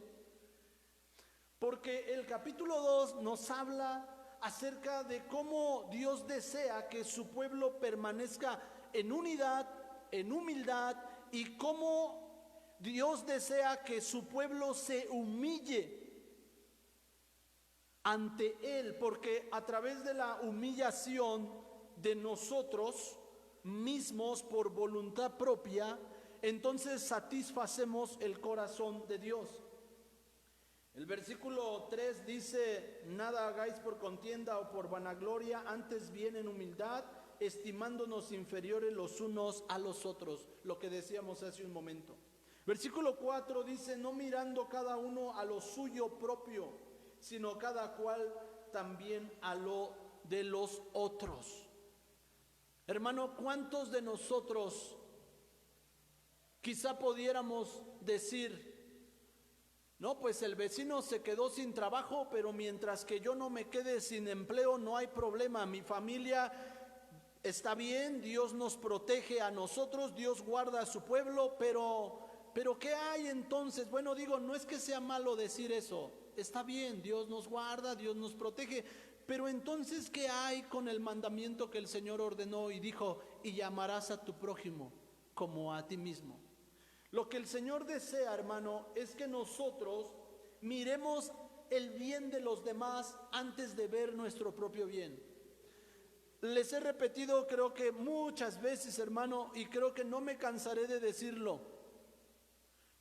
Porque el capítulo 2 nos habla acerca de cómo Dios desea que su pueblo permanezca en unidad, en humildad, y cómo Dios desea que su pueblo se humille ante Él, porque a través de la humillación de nosotros mismos por voluntad propia, entonces satisfacemos el corazón de Dios. El versículo 3 dice: nada hagáis por contienda o por vanagloria, antes bien en humildad, estimándonos inferiores los unos a los otros, lo que decíamos hace un momento. Versículo 4 dice, no mirando cada uno a lo suyo propio, sino cada cual también a lo de los otros. Hermano, ¿cuántos de nosotros quizá pudiéramos decir, no, pues el vecino se quedó sin trabajo, pero mientras que yo no me quede sin empleo, no hay problema, mi familia está bien, Dios nos protege a nosotros, Dios guarda a su pueblo, pero ¿qué hay entonces? Bueno, digo, no es que sea malo decir eso, está bien, Dios nos guarda, Dios nos protege, pero entonces ¿qué hay con el mandamiento que el Señor ordenó y dijo, y llamarás a tu prójimo como a ti mismo? Lo que el Señor desea, hermano, es que nosotros miremos el bien de los demás antes de ver nuestro propio bien. Les he repetido creo que muchas veces, hermano, y creo que no me cansaré de decirlo.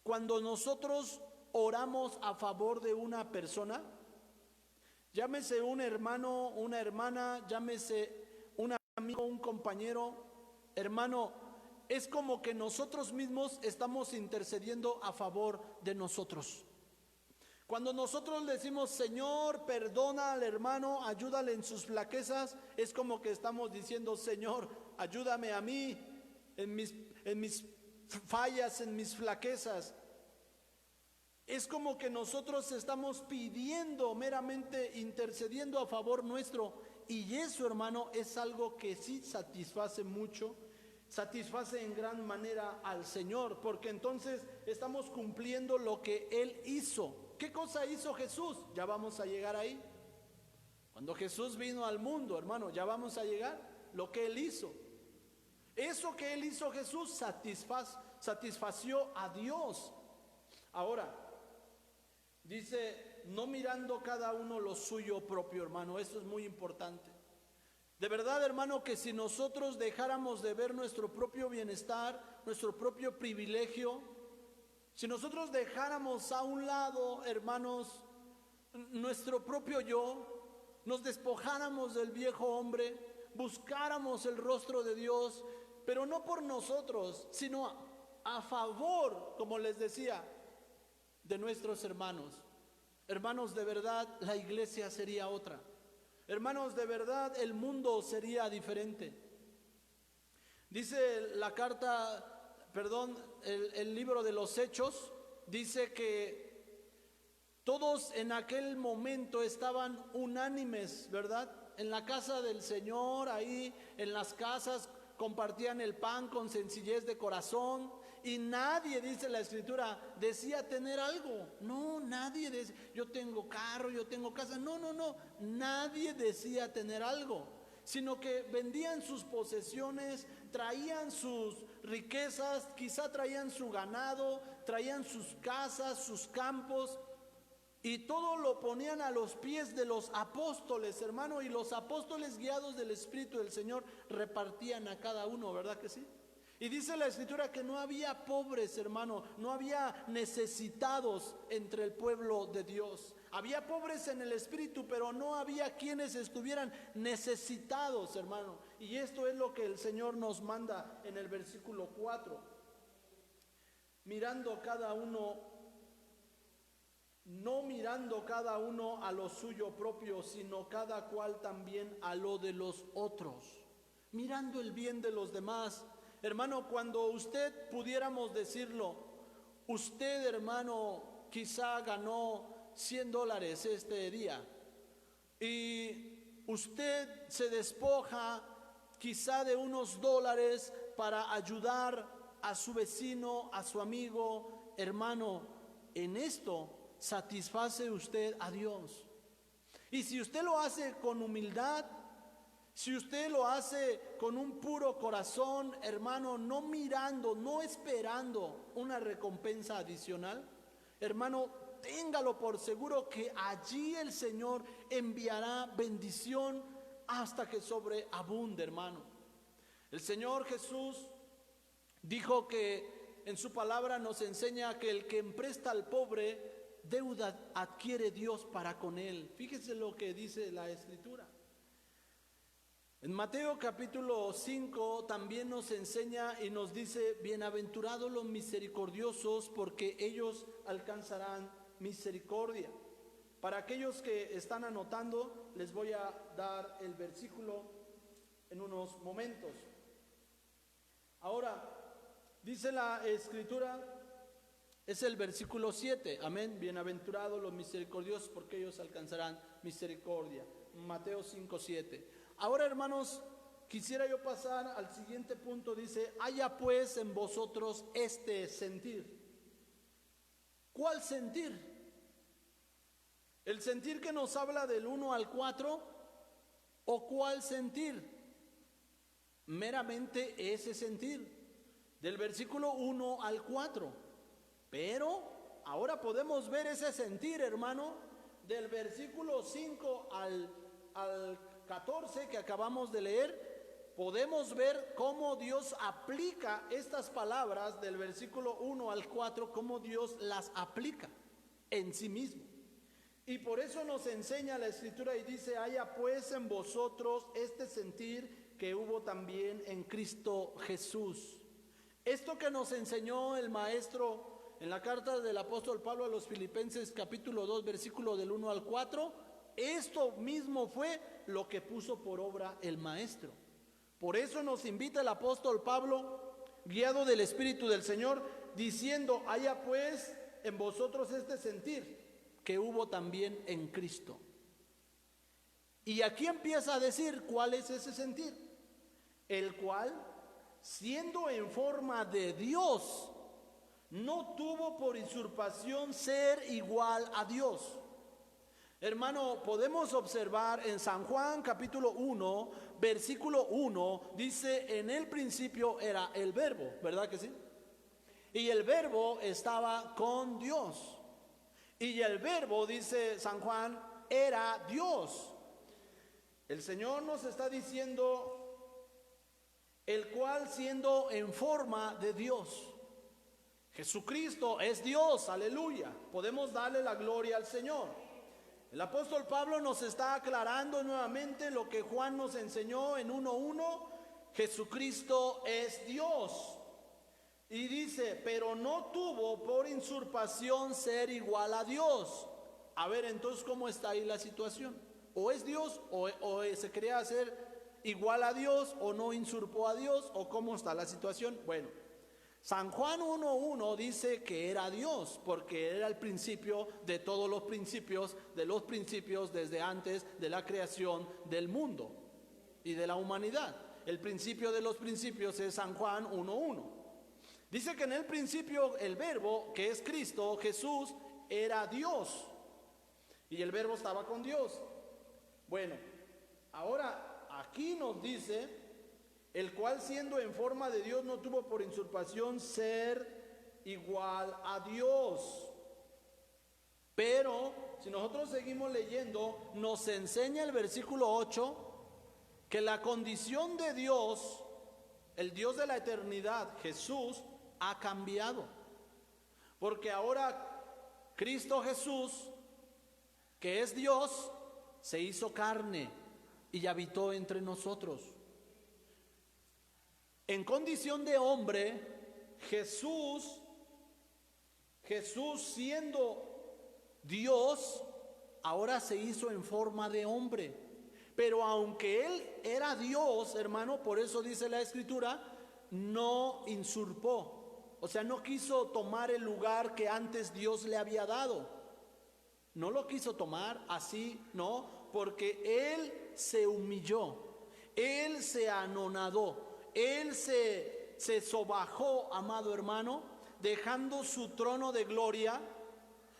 Cuando nosotros oramos a favor de una persona, llámese un hermano, una hermana, llámese un amigo, un compañero, hermano, es como que nosotros mismos estamos intercediendo a favor de nosotros. Cuando nosotros decimos, Señor, perdona al hermano, ayúdale en sus flaquezas, es como que estamos diciendo, Señor, ayúdame a mí en mis fallas, en mis flaquezas. Es como que nosotros estamos pidiendo, meramente intercediendo a favor nuestro. Y eso, hermano, es algo que sí satisface mucho, satisface en gran manera al Señor, porque entonces estamos cumpliendo lo que Él hizo. ¿Qué cosa hizo Jesús? Ya vamos a llegar ahí. Cuando Jesús vino al mundo, hermano, ya vamos a llegar. Lo que Él hizo. Eso que Él hizo Jesús satisfació a Dios. Ahora, dice, no mirando cada uno lo suyo propio, hermano. Eso es muy importante. De verdad, hermano, que si nosotros dejáramos de ver nuestro propio bienestar, nuestro propio privilegio, si nosotros dejáramos a un lado, hermanos, nuestro propio yo, nos despojáramos del viejo hombre, buscáramos el rostro de Dios, pero no por nosotros, sino a favor, como les decía, de nuestros hermanos. Hermanos, de verdad, la iglesia sería otra. Hermanos, de verdad el mundo sería diferente. Dice la carta, el libro de los Hechos, dice que todos en aquel momento estaban unánimes, ¿verdad? En la casa del Señor, ahí en las casas compartían el pan con sencillez de corazón. Y nadie, dice la Escritura, decía tener algo. No, nadie decía, yo tengo carro, yo tengo casa. No, nadie decía tener algo. Sino que vendían sus posesiones, traían sus riquezas, quizá traían su ganado, traían sus casas, sus campos. Y todo lo ponían a los pies de los apóstoles, hermano. Y los apóstoles, guiados del Espíritu del Señor, repartían a cada uno, ¿verdad que sí? Y dice la Escritura que no había pobres, hermano, no había necesitados entre el pueblo de Dios. Había pobres en el espíritu, pero no había quienes estuvieran necesitados, hermano. Y esto es lo que el Señor nos manda en el versículo 4. Mirando cada uno, no mirando cada uno a lo suyo propio, sino cada cual también a lo de los otros. Mirando el bien de los demás. Hermano, cuando usted, pudiéramos decirlo, usted, hermano, quizá ganó $100 este día y usted se despoja quizá de unos dólares para ayudar a su vecino, a su amigo, hermano, en esto satisface usted a Dios. Y si usted lo hace con humildad, si usted lo hace con un puro corazón, hermano, no mirando, no esperando una recompensa adicional, hermano, téngalo por seguro que allí el Señor enviará bendición hasta que sobreabunde, hermano. El Señor Jesús dijo que en su palabra nos enseña que el que empresta al pobre, deuda adquiere Dios para con él. Fíjese lo que dice la Escritura. En Mateo capítulo 5 también nos enseña y nos dice, bienaventurados los misericordiosos, porque ellos alcanzarán misericordia. Para aquellos que están anotando, les voy a dar el versículo en unos momentos. Ahora, dice la Escritura, es el versículo 7, amén, bienaventurados los misericordiosos, porque ellos alcanzarán misericordia. Mateo 5, 7. Ahora, hermanos, quisiera yo pasar al siguiente punto. Dice, haya pues en vosotros este sentir. ¿Cuál sentir? ¿El sentir que nos habla del 1 al 4? ¿O cuál sentir? Meramente ese sentir, del versículo 1 al 4. Pero ahora podemos ver ese sentir, hermano, del versículo 5 al 14 que acabamos de leer. Podemos ver cómo Dios aplica estas palabras del versículo 1 al 4, cómo Dios las aplica en sí mismo. Y por eso nos enseña la Escritura y dice, haya pues en vosotros este sentir que hubo también en Cristo Jesús. Esto que nos enseñó el maestro en la carta del apóstol Pablo a los Filipenses capítulo 2 versículo del 1 al 4, esto mismo fue lo que puso por obra el maestro. Por eso nos invita el apóstol Pablo, guiado del Espíritu del Señor, diciendo, haya pues en vosotros este sentir que hubo también en Cristo. Y aquí empieza a decir cuál es ese sentir, el cual, siendo en forma de Dios, no tuvo por usurpación ser igual a Dios. Hermano, podemos observar en San Juan capítulo 1, versículo 1, dice, en el principio era el verbo, ¿verdad que sí? Y el verbo estaba con Dios. Y el verbo, dice San Juan, era Dios. El Señor nos está diciendo, el cual siendo en forma de Dios. Jesucristo es Dios, aleluya. Podemos darle la gloria al Señor. El apóstol Pablo nos está aclarando nuevamente lo que Juan nos enseñó en 1:1. Jesucristo es Dios. Y dice, pero no tuvo por usurpación ser igual a Dios. A ver, entonces, ¿cómo está ahí la situación? O es Dios, o se quería ser igual a Dios, o no usurpó a Dios, o ¿cómo está la situación? Bueno, San Juan 1:1 dice que era Dios, porque era el principio de todos los principios, desde antes de la creación del mundo y de la humanidad. El principio de los principios es San Juan 1:1. Dice que en el principio el verbo, que es Cristo, Jesús, era Dios. Y el verbo estaba con Dios. Bueno, ahora aquí nos dice, el cual siendo en forma de Dios no tuvo por usurpación ser igual a Dios. Pero si nosotros seguimos leyendo, nos enseña el versículo 8 que la condición de Dios, el Dios de la eternidad, Jesús, ha cambiado. Porque ahora Cristo Jesús, que es Dios, se hizo carne y habitó entre nosotros. En condición de hombre, Jesús siendo Dios, ahora se hizo en forma de hombre. Pero aunque Él era Dios, hermano, por eso dice la Escritura, no usurpó. O sea, no quiso tomar el lugar que antes Dios le había dado. No lo quiso tomar así, no, porque Él se humilló, Él se anonadó. Él se sobajó, amado hermano, dejando su trono de gloria.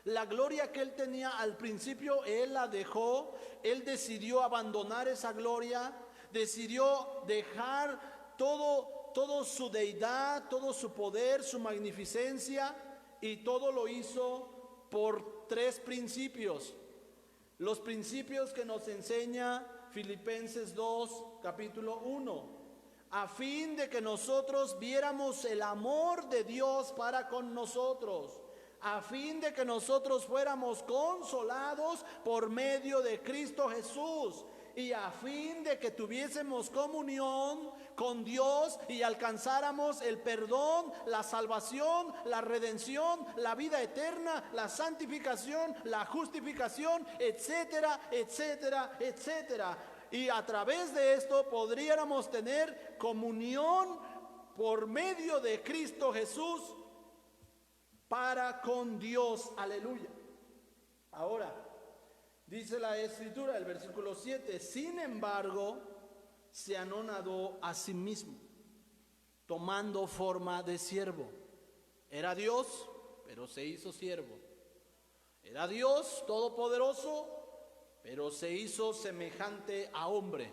La gloria que Él tenía al principio, Él la dejó. Él decidió abandonar esa gloria. Decidió dejar todo su deidad, todo su poder, su magnificencia. Y todo lo hizo por 3 principios. Los principios que nos enseña Filipenses 2, capítulo 1. A fin de que nosotros viéramos el amor de Dios para con nosotros, a fin de que nosotros fuéramos consolados por medio de Cristo Jesús. y a fin de que tuviésemos comunión con Dios y alcanzáramos el perdón, la salvación, la redención, la vida eterna, la santificación, la justificación, etcétera, etcétera, etcétera. Y a través de esto podríamos tener comunión por medio de Cristo Jesús para con Dios. Aleluya. Ahora, dice la Escritura, el versículo 7, sin embargo, se anonadó a sí mismo, tomando forma de siervo. Era Dios, pero se hizo siervo. Era Dios todopoderoso, pero se hizo semejante a hombre.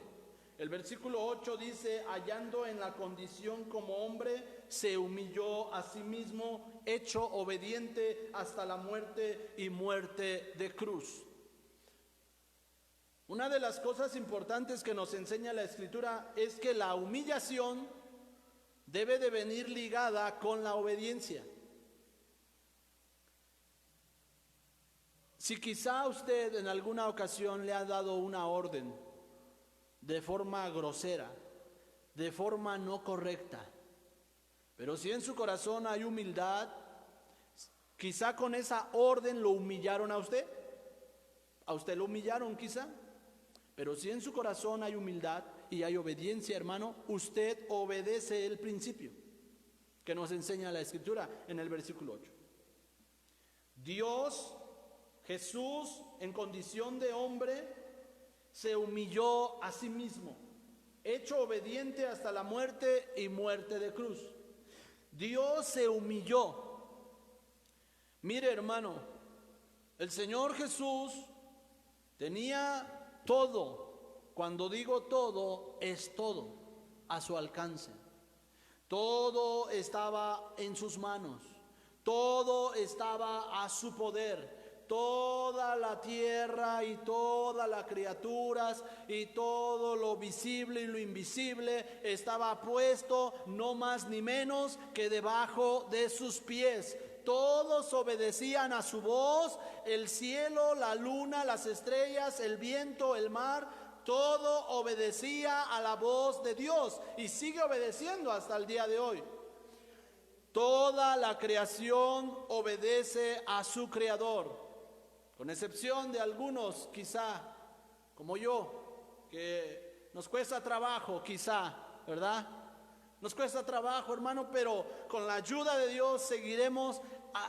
El versículo 8 dice, hallando en la condición como hombre, se humilló a sí mismo, hecho obediente hasta la muerte y muerte de cruz. Una de las cosas importantes que nos enseña la Escritura es que la humillación debe de venir ligada con la obediencia. Si quizá usted en alguna ocasión le ha dado una orden de forma grosera, de forma no correcta, pero si en su corazón hay humildad, quizá con esa orden lo humillaron a usted lo humillaron quizá. Pero si en su corazón hay humildad y hay obediencia, hermano, usted obedece el principio que nos enseña la Escritura en el versículo 8. Dios, Jesús, en condición de hombre, se humilló a sí mismo, hecho obediente hasta la muerte y muerte de cruz. Dios se humilló. Mire, hermano, el Señor Jesús tenía todo. Cuando digo todo, es todo a su alcance. Todo estaba en sus manos. Todo estaba a su poder. Toda la tierra y todas las criaturas y todo lo visible y lo invisible estaba puesto no más ni menos que debajo de sus pies. Todos obedecían a su voz, el cielo, la luna, las estrellas, el viento, el mar, todo obedecía a la voz de Dios y sigue obedeciendo hasta el día de hoy. Toda la creación obedece a su Creador, con excepción de algunos quizá, como yo, que nos cuesta trabajo quizá, ¿verdad? Nos cuesta trabajo, hermano, pero con la ayuda de Dios seguiremos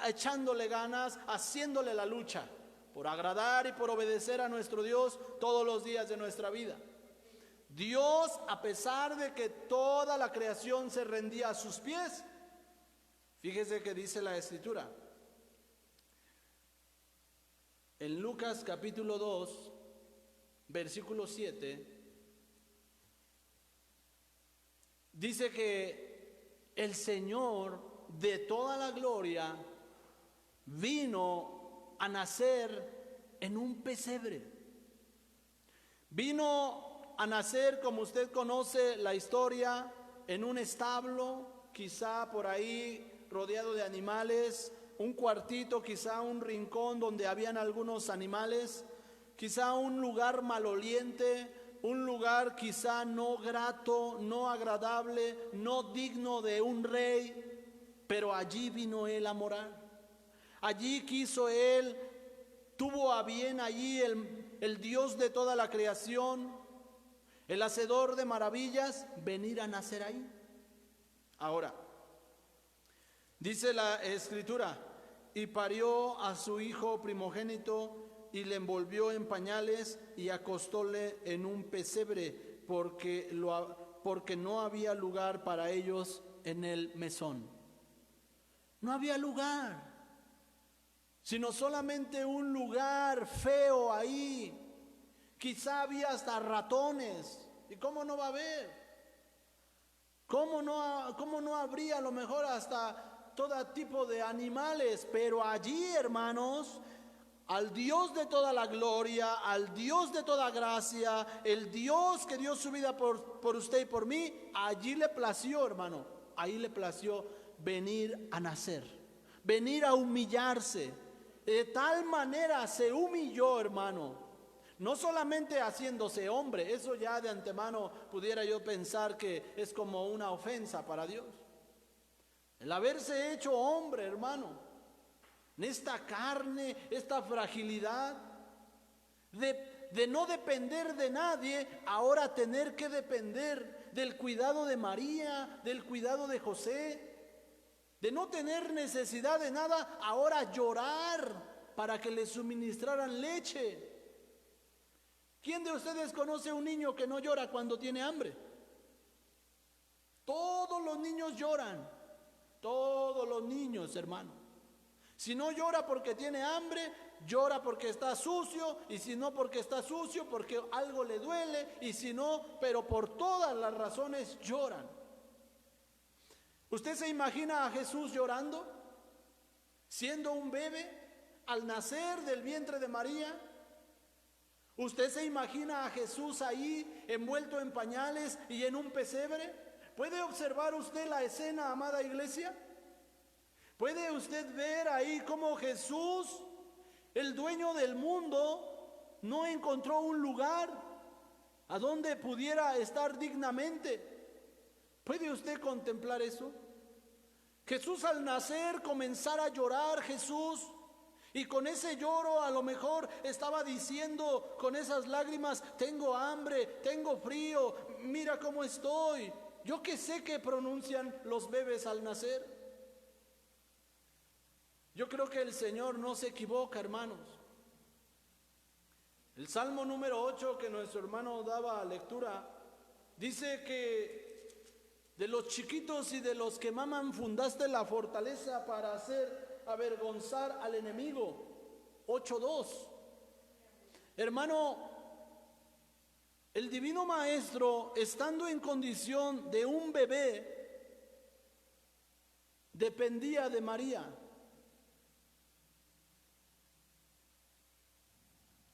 echándole ganas, haciéndole la lucha por agradar y por obedecer a nuestro Dios todos los días de nuestra vida. Dios, a pesar de que toda la creación se rendía a sus pies, fíjese que dice la Escritura. En Lucas capítulo 2, versículo 7, dice que el Señor de toda la gloria vino a nacer en un pesebre. Vino a nacer, como usted conoce la historia, en un establo, quizá por ahí rodeado de animales, un cuartito, quizá un rincón donde habían algunos animales, quizá un lugar maloliente, un lugar quizá no grato, no agradable, no digno de un rey, pero allí vino él a morar. Allí quiso él, tuvo a bien allí el Dios de toda la creación, el hacedor de maravillas, venir a nacer ahí. Ahora, dice la Escritura, y parió a su hijo primogénito y le envolvió en pañales y acostóle en un pesebre porque no había lugar para ellos en el mesón. No había lugar, sino solamente un lugar feo ahí. Quizá había hasta ratones. ¿Y cómo no va a haber? ¿Cómo no habría a lo mejor hasta todo tipo de animales? Pero allí, hermanos, al Dios de toda la gloria, al Dios de toda gracia, el Dios que dio su vida por usted y por mí, allí le plació, hermano, ahí le plació venir a nacer, venir a humillarse. De tal manera se humilló, hermano. No solamente haciéndose hombre, eso ya de antemano pudiera yo pensar que es como una ofensa para Dios. El haberse hecho hombre, hermano, en esta carne, esta fragilidad, de no depender de nadie, ahora tener que depender del cuidado de María, del cuidado de José, de no tener necesidad de nada, ahora llorar para que le suministraran leche. ¿Quién de ustedes conoce a un niño que no llora cuando tiene hambre? Todos los niños lloran, todos los niños, hermano. Si no llora porque tiene hambre, llora porque está sucio, y si no porque está sucio, porque algo le duele, y si no, pero por todas las razones lloran. ¿Usted se imagina a Jesús llorando? Siendo un bebé, al nacer del vientre de María. ¿Usted se imagina a Jesús ahí, envuelto en pañales y en un pesebre? ¿Puede observar usted la escena, amada iglesia? ¿Puede usted ver ahí cómo Jesús, el dueño del mundo, no encontró un lugar a donde pudiera estar dignamente? ¿Puede usted contemplar eso? Jesús al nacer comenzara a llorar, Jesús, y con ese lloro a lo mejor estaba diciendo con esas lágrimas: tengo hambre, tengo frío, mira cómo estoy. Yo que sé que pronuncian los bebés al nacer. Yo creo que el Señor no se equivoca, hermanos. El Salmo número 8 que nuestro hermano daba lectura, dice que de los chiquitos y de los que maman fundaste la fortaleza para hacer avergonzar al enemigo. 8:2. Hermano, el Divino Maestro, estando en condición de un bebé, dependía de María,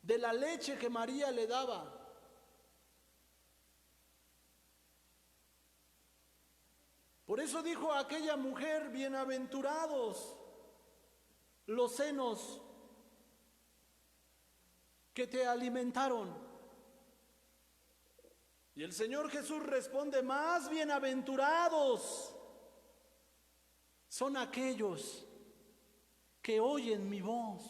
de la leche que María le daba. Por eso dijo aquella mujer: bienaventurados los senos que te alimentaron. Y el Señor Jesús responde: más bienaventurados son aquellos que oyen mi voz,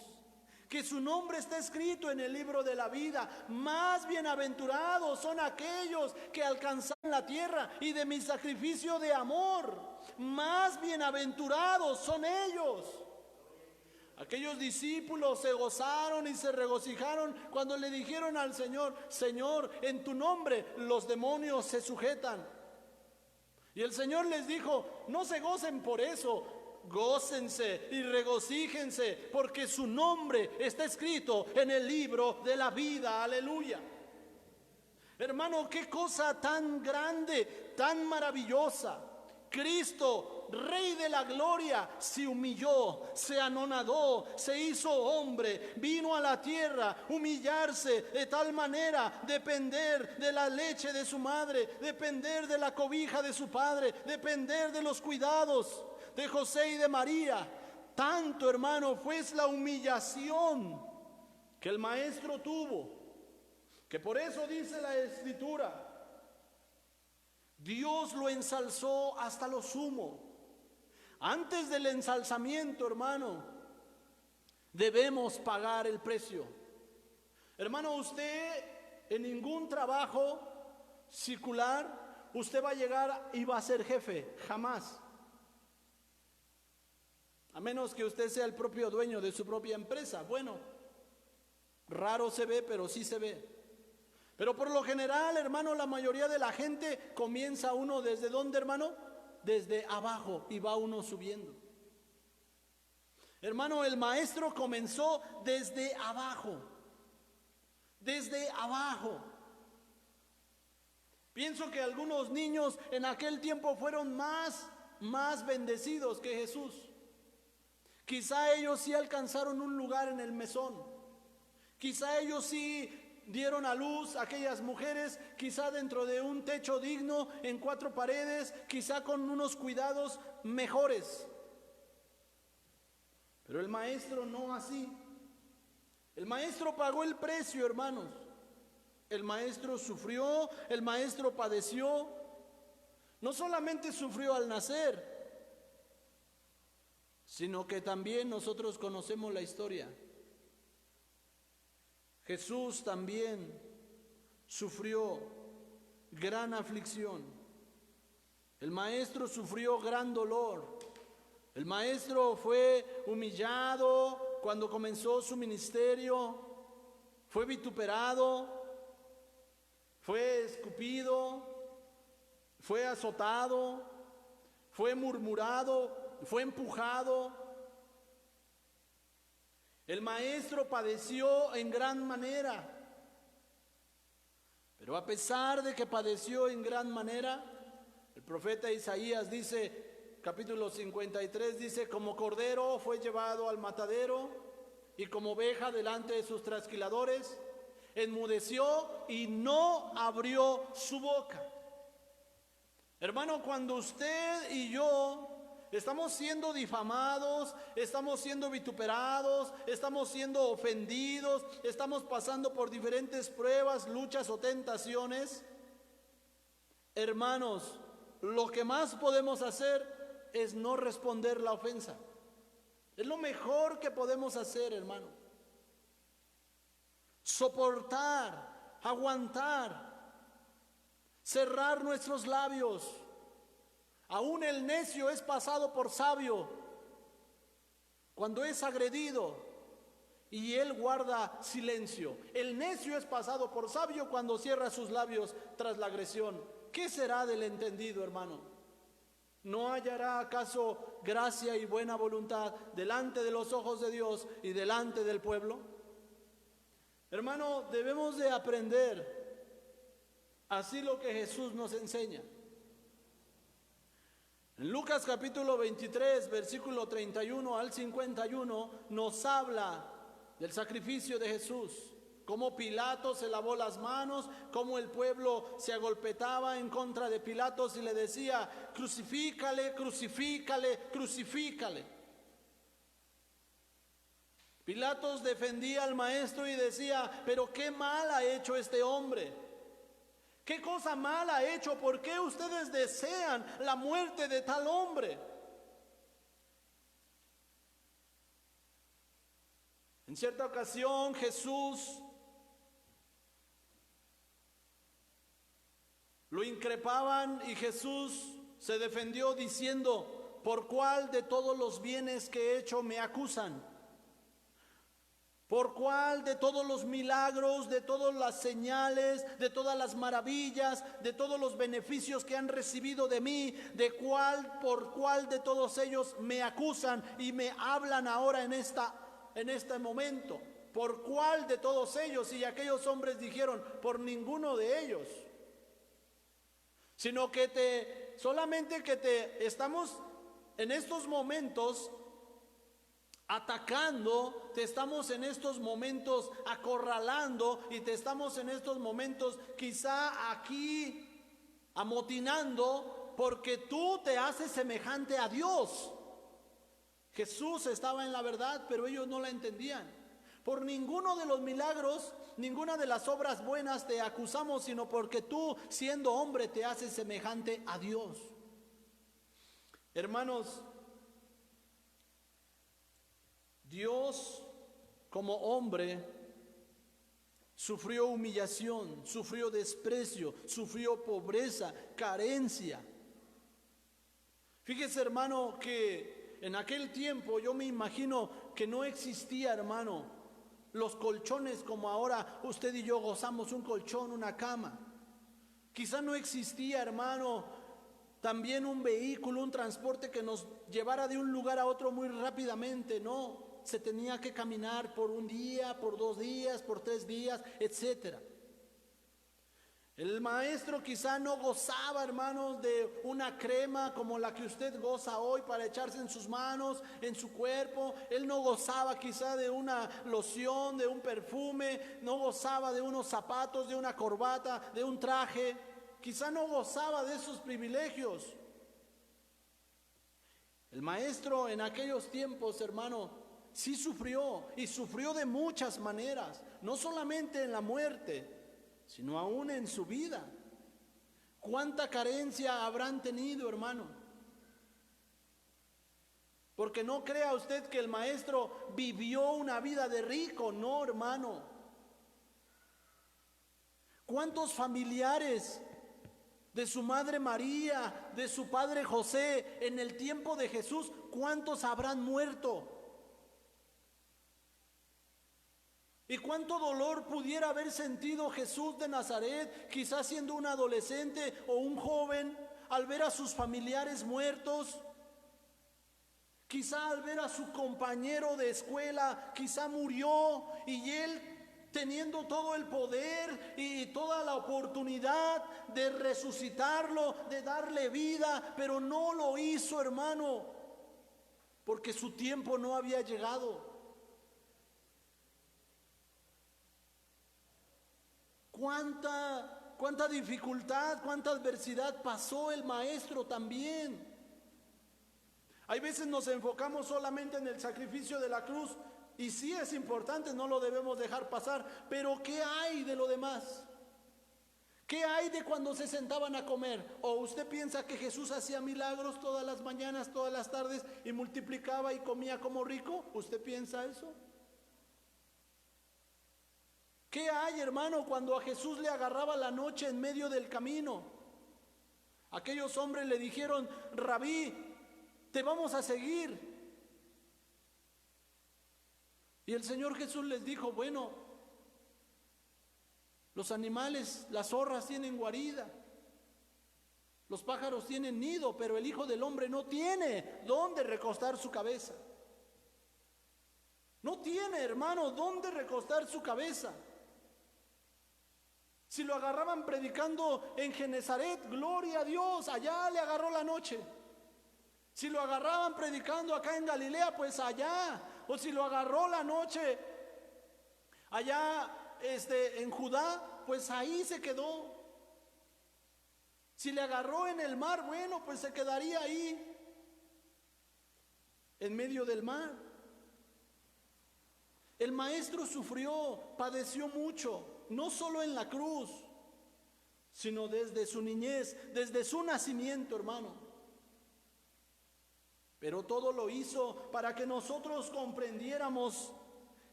que su nombre está escrito en el libro de la vida. Más bienaventurados son aquellos que alcanzan la tierra y de mi sacrificio de amor. Más bienaventurados son ellos. Aquellos discípulos se gozaron y se regocijaron cuando le dijeron al Señor: Señor, en tu nombre los demonios se sujetan. Y el Señor les dijo: no se gocen por eso, gócense y regocíjense, porque su nombre está escrito en el libro de la vida. Aleluya. Hermano, qué cosa tan grande, tan maravillosa. Cristo, Rey de la gloria, se humilló, se anonadó, se hizo hombre, vino a la tierra, humillarse de tal manera, depender de la leche de su madre, depender de la cobija de su padre, depender de los cuidados de José y de María. Tanto, hermano, fue la humillación que el Maestro tuvo, que por eso dice la Escritura: Dios lo ensalzó hasta lo sumo. Antes del ensalzamiento, hermano, debemos pagar el precio. Hermano, usted en ningún trabajo secular usted va a llegar y va a ser jefe, jamás. A menos que usted sea el propio dueño de su propia empresa. Bueno, raro se ve, pero sí se ve. Pero por lo general, hermano, la mayoría de la gente comienza uno desde ¿dónde, hermano? Desde abajo, y va uno subiendo. Hermano, el Maestro comenzó desde abajo. Desde abajo. Pienso que algunos niños en aquel tiempo fueron más bendecidos que Jesús. Quizá ellos sí alcanzaron un lugar en el mesón. Quizá ellos sí dieron a luz a aquellas mujeres, quizá dentro de un techo digno, en 4 paredes, quizá con unos cuidados mejores. Pero el Maestro no así. El Maestro pagó el precio, hermanos. El maestro sufrió, el maestro padeció. No solamente sufrió al nacer, sino que también nosotros conocemos la historia. Jesús también sufrió gran aflicción. El maestro sufrió gran dolor. El maestro fue humillado cuando comenzó su ministerio, fue vituperado, fue escupido, fue azotado, fue murmurado, fue empujado. El maestro padeció en gran manera. Pero a pesar de que padeció en gran manera, el profeta Isaías dice, capítulo 53, dice, como cordero fue llevado al matadero y como oveja delante de sus trasquiladores, enmudeció y no abrió su boca. Hermano, cuando usted y yo estamos siendo difamados, estamos siendo vituperados, estamos siendo ofendidos, estamos pasando por diferentes pruebas, luchas o tentaciones, hermanos, lo que más podemos hacer es no responder la ofensa. Es lo mejor que podemos hacer, hermano. Soportar, aguantar, cerrar nuestros labios. Aún el necio es pasado por sabio cuando es agredido y él guarda silencio. El necio es pasado por sabio cuando cierra sus labios tras la agresión. ¿Qué será del entendido, hermano? ¿No hallará acaso gracia y buena voluntad delante de los ojos de Dios y delante del pueblo? Hermano, debemos de aprender así lo que Jesús nos enseña. En Lucas capítulo 23, versículo 31 al 51, nos habla del sacrificio de Jesús. Cómo Pilato se lavó las manos, cómo el pueblo se agolpetaba en contra de Pilatos y le decía, crucifícale, crucifícale, crucifícale. Pilatos defendía al maestro y decía, pero qué mal ha hecho este hombre. ¿Qué cosa mala ha hecho? ¿Por qué ustedes desean la muerte de tal hombre? En cierta ocasión Jesús lo increpaban y Jesús se defendió diciendo, ¿por cuál de todos los bienes que he hecho me acusan? ¿Por cuál de todos los milagros, de todas las señales, de todas las maravillas, de todos los beneficios que han recibido de mí, por cuál de todos ellos me acusan y me hablan ahora en este momento? ¿Por cuál de todos ellos? Y aquellos hombres dijeron, por ninguno de ellos. Sino que solamente que te estamos en estos momentos atacando, te estamos en estos momentos acorralando y te estamos en estos momentos quizá aquí amotinando porque tú te haces semejante a Dios. Jesús estaba en la verdad, pero ellos no la entendían. Por ninguno de los milagros, ninguna de las obras buenas te acusamos, sino porque tú, siendo hombre, te haces semejante a Dios. Hermanos, Dios como hombre sufrió humillación, sufrió desprecio, sufrió pobreza, carencia. Fíjese, hermano, que en aquel tiempo yo me imagino que no existía, hermano, los colchones como ahora usted y yo gozamos un colchón, una cama. Quizá no existía, hermano, también un vehículo, un transporte que nos llevara de un lugar a otro muy rápidamente, no. Se tenía que caminar por un día, por 2 días, por 3 días, etc. El maestro quizá no gozaba, hermanos, de una crema como la que usted goza hoy para echarse en sus manos, en su cuerpo. Él no gozaba quizá de una loción, de un perfume, no gozaba de unos zapatos, de una corbata, de un traje. Quizá no gozaba de esos privilegios. El maestro en aquellos tiempos, hermano, sí sufrió, y sufrió de muchas maneras, no solamente en la muerte, sino aún en su vida. ¿Cuánta carencia habrán tenido, hermano? Porque no crea usted que el maestro vivió una vida de rico, no, hermano. ¿Cuántos familiares de su madre María, de su padre José, en el tiempo de Jesús, cuántos habrán muerto? ¿Y cuánto dolor pudiera haber sentido Jesús de Nazaret, quizás siendo un adolescente o un joven, al ver a sus familiares muertos? Quizá al ver a su compañero de escuela, quizá murió, y él, teniendo todo el poder y toda la oportunidad de resucitarlo, de darle vida, pero no lo hizo, hermano, porque su tiempo no había llegado. Cuánta dificultad, cuánta adversidad pasó el maestro también. Hay veces nos enfocamos solamente en el sacrificio de la cruz, y sí es importante, no lo debemos dejar pasar, pero ¿qué hay de lo demás? ¿Qué hay de cuando se sentaban a comer? ¿O usted piensa que Jesús hacía milagros todas las mañanas, todas las tardes, y multiplicaba y comía como rico? ¿Usted piensa eso? ¿Qué hay, hermano, cuando a Jesús le agarraba la noche en medio del camino? Aquellos hombres le dijeron: Rabí, te vamos a seguir. Y el Señor Jesús les dijo: bueno, los animales, las zorras tienen guarida, los pájaros tienen nido, pero el Hijo del Hombre no tiene dónde recostar su cabeza. No tiene, hermano, dónde recostar su cabeza. Si lo agarraban predicando en Genezaret, gloria a Dios, allá le agarró la noche. Si lo agarraban predicando acá en Galilea, pues allá. O si lo agarró la noche allá en Judá, pues ahí se quedó. Si le agarró en el mar, bueno, pues se quedaría ahí, en medio del mar. El maestro sufrió, padeció mucho, no solo en la cruz, sino desde su niñez, desde su nacimiento, hermano. Pero todo lo hizo para que nosotros comprendiéramos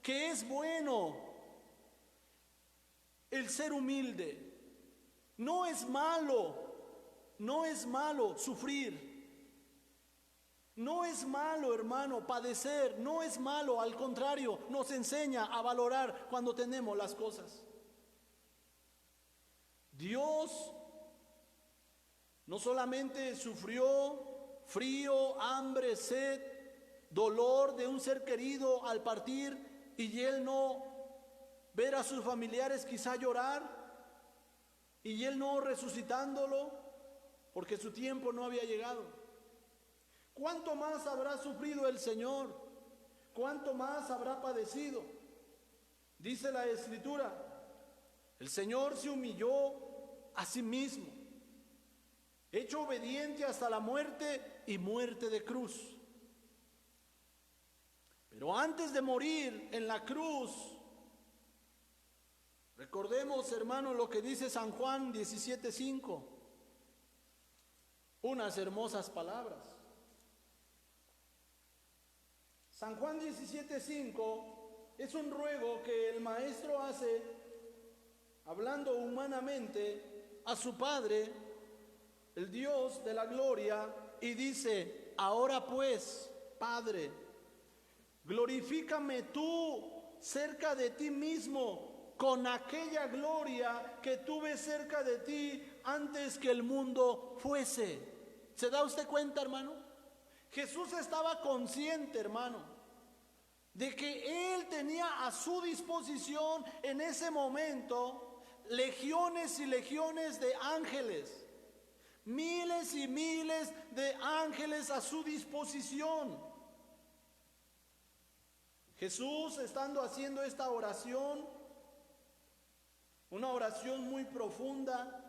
que es bueno el ser humilde. No es malo sufrir. No es malo, hermano, padecer. No es malo, al contrario, nos enseña a valorar cuando tenemos las cosas. Dios no solamente sufrió frío, hambre, sed, dolor de un ser querido al partir, y él no ver a sus familiares quizá llorar, y él no resucitándolo porque su tiempo no había llegado. ¿Cuánto más habrá sufrido el Señor? ¿Cuánto más habrá padecido? Dice la Escritura: el Señor se humilló a sí mismo, hecho obediente hasta la muerte y muerte de cruz. Pero antes de morir en la cruz, recordemos, hermano, lo que dice San Juan 17:5, unas hermosas palabras. San Juan 17:5 es un ruego que el maestro hace, hablando humanamente, a su Padre, el Dios de la gloria, y dice: ahora pues, Padre, glorifícame tú cerca de ti mismo con aquella gloria que tuve cerca de ti antes que el mundo fuese. ¿Se da usted cuenta, hermano? Jesús estaba consciente, hermano, de que Él tenía a su disposición en ese momento legiones y legiones de ángeles, miles y miles de ángeles a su disposición. Jesús, estando haciendo esta oración, una oración muy profunda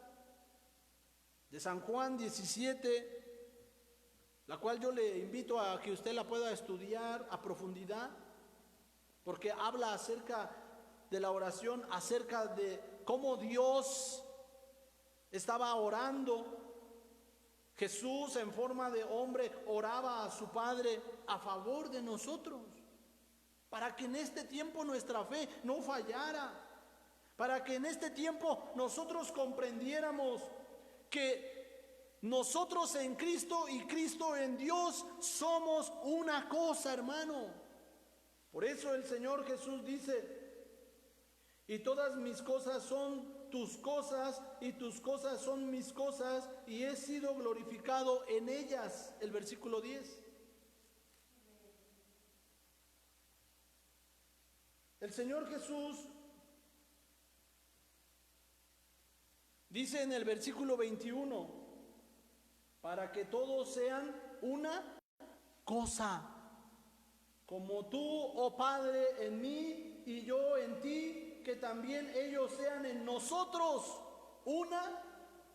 de San Juan 17, la cual yo le invito a que usted la pueda estudiar a profundidad, porque habla acerca de la oración, acerca de cómo Dios estaba orando. Jesús en forma de hombre oraba a su Padre a favor de nosotros, para que en este tiempo nuestra fe no fallara, para que en este tiempo nosotros comprendiéramos que nosotros en Cristo y Cristo en Dios somos una cosa, hermano. Por eso el Señor Jesús dice: y todas mis cosas son tus cosas y tus cosas son mis cosas, y he sido glorificado en ellas. El versículo 10. El Señor Jesús dice en el versículo 21: para que todos sean una cosa, como tú, oh Padre, en mí y yo en ti, que también ellos sean en nosotros una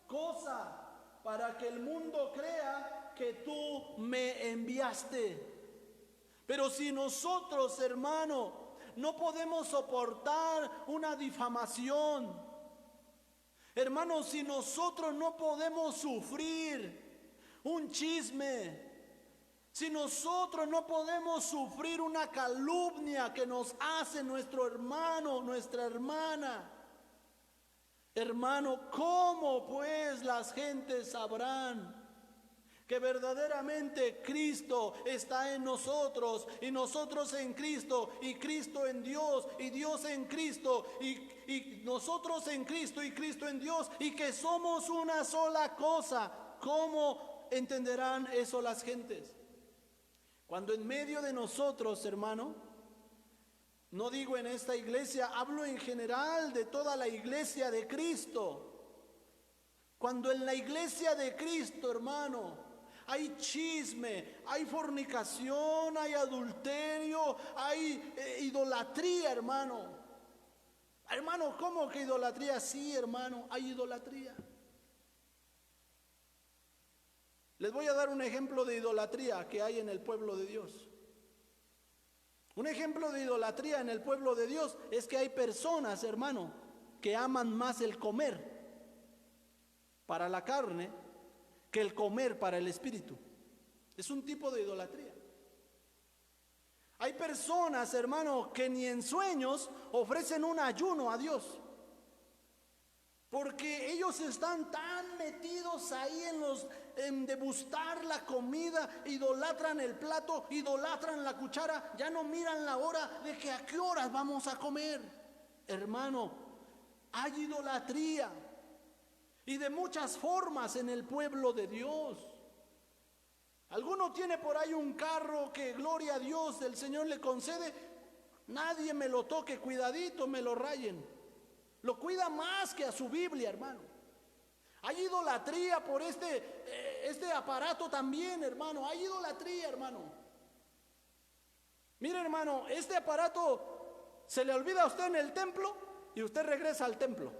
cosa, para que el mundo crea que tú me enviaste. Pero si nosotros, hermano, no podemos soportar una difamación, hermano, si nosotros no podemos sufrir un chisme, si nosotros no podemos sufrir una calumnia que nos hace nuestro hermano, nuestra hermana, hermano, ¿cómo pues las gentes sabrán que verdaderamente Cristo está en nosotros y nosotros en Cristo y Cristo en Dios y Dios en Cristo y nosotros en Cristo y Cristo en Dios, y que somos una sola cosa? ¿Cómo entenderán eso las gentes? Cuando en medio de nosotros, hermano, no digo en esta iglesia, hablo en general de toda la iglesia de Cristo. Cuando en la iglesia de Cristo, hermano, hay chisme, hay fornicación, hay adulterio, hay idolatría, hermano. Hermano, ¿cómo que idolatría? Sí, hermano, hay idolatría. Les voy a dar un ejemplo de idolatría que hay en el pueblo de Dios. Un ejemplo de idolatría en el pueblo de Dios es que hay personas, hermano, que aman más el comer para la carne que el comer para el espíritu. Es un tipo de idolatría. Hay personas, hermano, que ni en sueños ofrecen un ayuno a Dios, porque ellos están tan metidos ahí en degustar la comida, idolatran el plato, idolatran la cuchara, ya no miran la hora de que a qué horas vamos a comer. Hermano, hay idolatría, y de muchas formas en el pueblo de Dios. Alguno tiene por ahí un carro que, gloria a Dios, el Señor le concede, nadie me lo toque, cuidadito, me lo rayen. Lo cuida más que a su Biblia, hermano. Hay idolatría por este aparato también, hermano. Hay idolatría, hermano. Mire, hermano, este aparato se le olvida a usted en el templo y usted regresa al templo.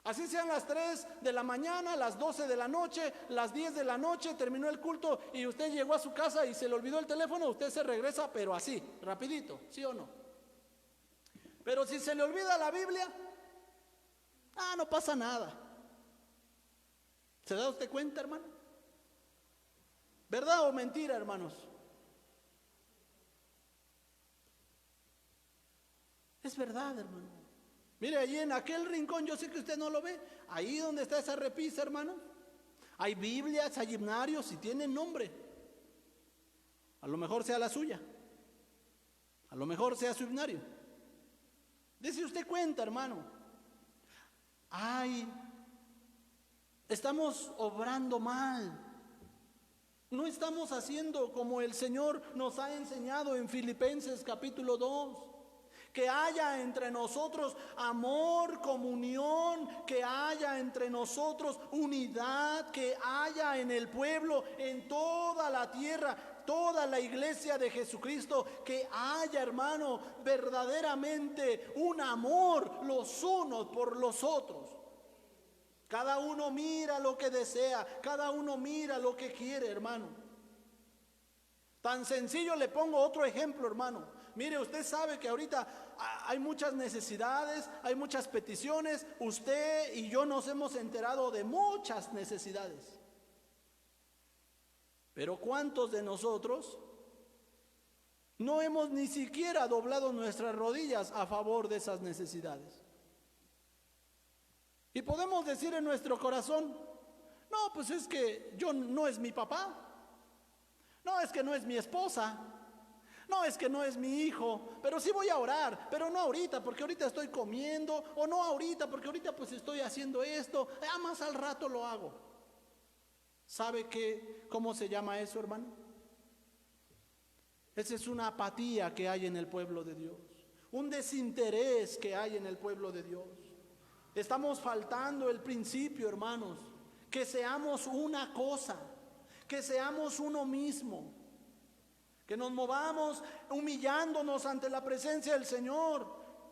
Así sean las 3 de la mañana, las 12 de la noche, las 10 de la noche, terminó el culto y usted llegó a su casa y se le olvidó el teléfono, usted se regresa, pero así, rapidito, ¿sí o no? Pero si se le olvida la Biblia, no pasa nada. ¿Se da usted cuenta, hermano? ¿Verdad o mentira, hermanos? Es verdad, hermano. Mire, allí en aquel rincón, yo sé que usted no lo ve, ahí donde está esa repisa, hermano, hay Biblias, hay himnarios y tienen nombre. A lo mejor sea la suya, a lo mejor sea su himnario. Dese usted cuenta, hermano. Estamos obrando mal. No estamos haciendo como el Señor nos ha enseñado en Filipenses capítulo 2. Que haya entre nosotros amor, comunión, que haya entre nosotros unidad, que haya en el pueblo, en toda la tierra, toda la iglesia de Jesucristo, que haya, hermano, verdaderamente un amor los unos por los otros. Cada uno mira lo que desea, cada uno mira lo que quiere, hermano. Tan sencillo, le pongo otro ejemplo, hermano. Mire, usted sabe que ahorita hay muchas necesidades, hay muchas peticiones. Usted y yo nos hemos enterado de muchas necesidades. Pero ¿cuántos de nosotros no hemos ni siquiera doblado nuestras rodillas a favor de esas necesidades? Y podemos decir en nuestro corazón, no, pues es que yo no es mi papá, no es que no es mi esposa, no es que no es mi hijo, pero sí voy a orar, pero no ahorita porque ahorita estoy comiendo, o no ahorita porque ahorita pues estoy haciendo esto, más al rato lo hago. ¿Sabe cómo se llama eso, hermano? Esa es una apatía que hay en el pueblo de Dios, un desinterés que hay en el pueblo de Dios. Estamos faltando el principio, hermanos, que seamos una cosa, que seamos uno mismo, que nos movamos humillándonos ante la presencia del Señor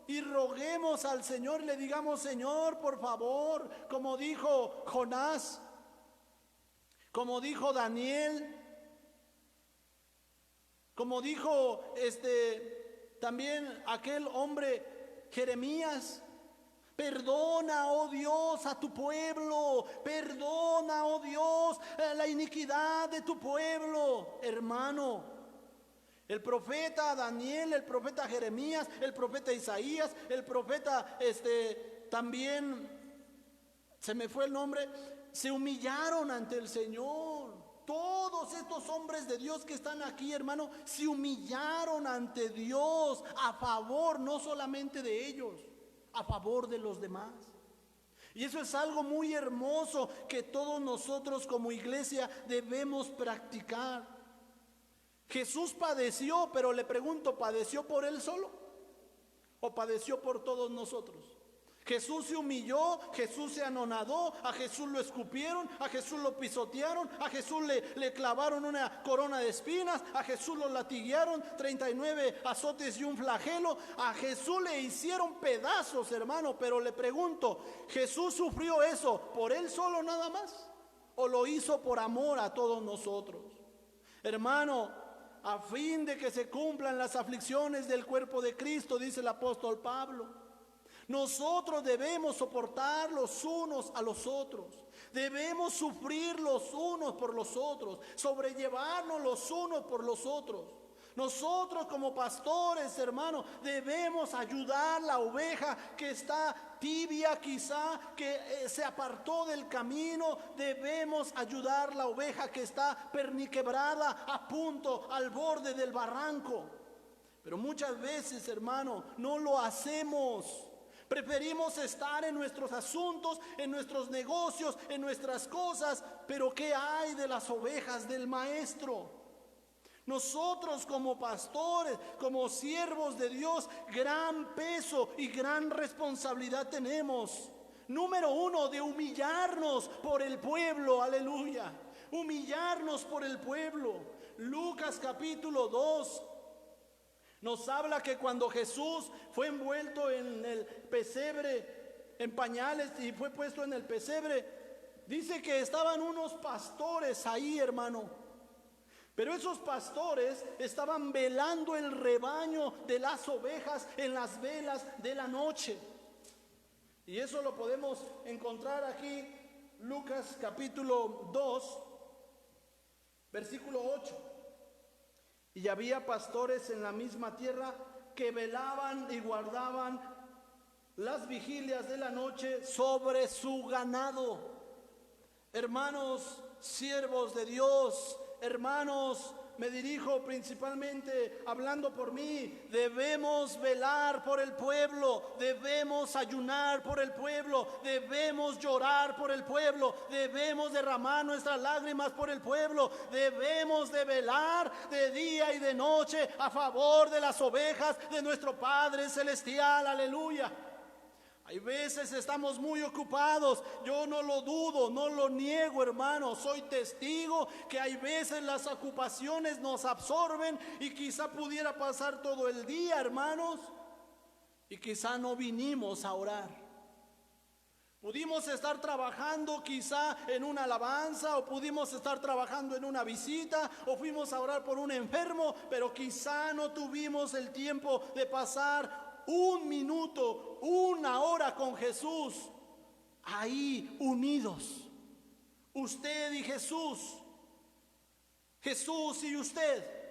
y roguemos al Señor y le digamos, Señor, por favor, como dijo Jonás, como dijo Daniel, como dijo también aquel hombre Jeremías. Perdona, oh Dios, a tu pueblo. Perdona, oh Dios, la iniquidad de tu pueblo. Hermano, el profeta Daniel, el profeta Jeremías, el profeta Isaías, el profeta también, se me fue el nombre, se humillaron ante el Señor. Todos estos hombres de Dios que están aquí, hermano, se humillaron ante Dios a favor no solamente de ellos, a favor de los demás. Y eso es algo muy hermoso que todos nosotros como iglesia debemos practicar. Jesús padeció, pero le pregunto, ¿padeció por él solo o padeció por todos nosotros? Jesús se humilló, Jesús se anonadó, a Jesús lo escupieron, a Jesús lo pisotearon, a Jesús le clavaron una corona de espinas, a Jesús lo latiguearon, 39 azotes y un flagelo, a Jesús le hicieron pedazos, hermano. Pero le pregunto, ¿Jesús sufrió eso por él solo nada más? ¿O lo hizo por amor a todos nosotros? Hermano, a fin de que se cumplan las aflicciones del cuerpo de Cristo, dice el apóstol Pablo, nosotros debemos soportar los unos a los otros, debemos sufrir los unos por los otros, sobrellevarnos los unos por los otros. Nosotros como pastores, hermanos, debemos ayudar la oveja que está tibia, quizá que se apartó del camino. Debemos ayudar la oveja que está perniquebrada, a punto, al borde del barranco. Pero muchas veces, hermano, no lo hacemos. Preferimos estar en nuestros asuntos, en nuestros negocios, en nuestras cosas. Pero ¿qué hay de las ovejas del Maestro? Nosotros como pastores, como siervos de Dios, gran peso y gran responsabilidad tenemos. Número uno, de humillarnos por el pueblo, aleluya. Humillarnos por el pueblo. Lucas capítulo 2. Nos habla que cuando Jesús fue envuelto en el pesebre, en pañales, y fue puesto en el pesebre, dice que estaban unos pastores ahí, hermano. Pero esos pastores estaban velando el rebaño de las ovejas en las velas de la noche. Y eso lo podemos encontrar aquí, Lucas capítulo 2, versículo 8. Y había pastores en la misma tierra que velaban y guardaban las vigilias de la noche sobre su ganado. Hermanos, siervos de Dios, hermanos, me dirijo principalmente hablando por mí. Debemos velar por el pueblo, debemos ayunar por el pueblo, debemos llorar por el pueblo, debemos derramar nuestras lágrimas por el pueblo, debemos de velar de día y de noche a favor de las ovejas de nuestro Padre Celestial, aleluya. Hay veces estamos muy ocupados, yo no lo dudo, no lo niego, hermano, soy testigo que hay veces las ocupaciones nos absorben y quizá pudiera pasar todo el día, hermanos, y quizá no vinimos a orar. Pudimos estar trabajando quizá en una alabanza, o pudimos estar trabajando en una visita, o fuimos a orar por un enfermo, pero quizá no tuvimos el tiempo de pasar un minuto, una hora con Jesús, ahí unidos. Usted y Jesús, Jesús y usted.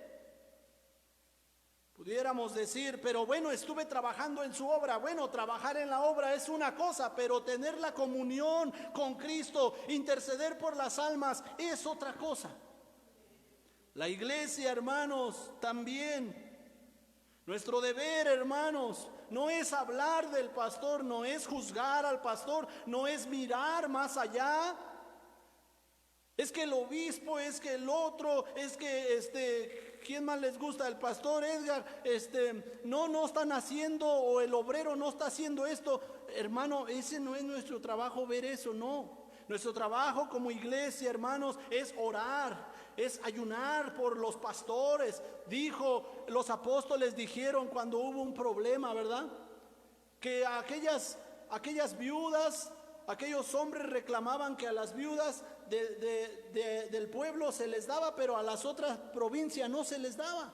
Pudiéramos decir, pero bueno, estuve trabajando en su obra. Bueno, trabajar en la obra es una cosa, pero tener la comunión con Cristo, interceder por las almas, es otra cosa. La iglesia, hermanos, también. Nuestro deber, hermanos, no es hablar del pastor, no es juzgar al pastor, no es mirar más allá. Es que el obispo, es que el otro, es que ¿quién más les gusta? El pastor Edgar, no están haciendo, o el obrero no está haciendo esto. Hermano, ese no es nuestro trabajo, ver eso, no. Nuestro trabajo como iglesia, hermanos, es orar, es ayunar por los pastores. Los apóstoles dijeron cuando hubo un problema, ¿verdad? Que aquellas viudas, aquellos hombres reclamaban que a las viudas del pueblo se les daba, pero a las otras provincias no se les daba.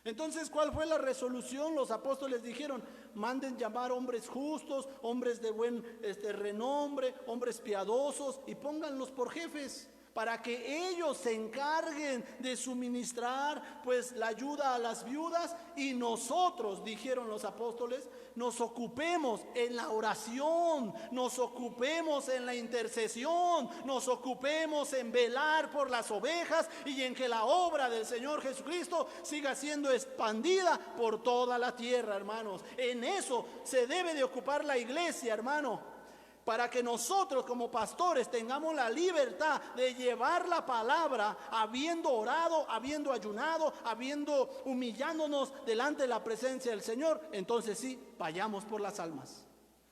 Entonces, ¿cuál fue la resolución? Los apóstoles dijeron: manden llamar hombres justos, hombres de buen renombre, hombres piadosos, y pónganlos por jefes, para que ellos se encarguen de suministrar pues la ayuda a las viudas, y nosotros, dijeron los apóstoles, nos ocupemos en la oración, nos ocupemos en la intercesión, nos ocupemos en velar por las ovejas y en que la obra del Señor Jesucristo siga siendo expandida por toda la tierra, hermanos. En eso se debe de ocupar la iglesia, hermano, para que nosotros como pastores tengamos la libertad de llevar la palabra, habiendo orado, habiendo ayunado, habiendo humillándonos delante de la presencia del Señor. Entonces sí, vayamos por las almas.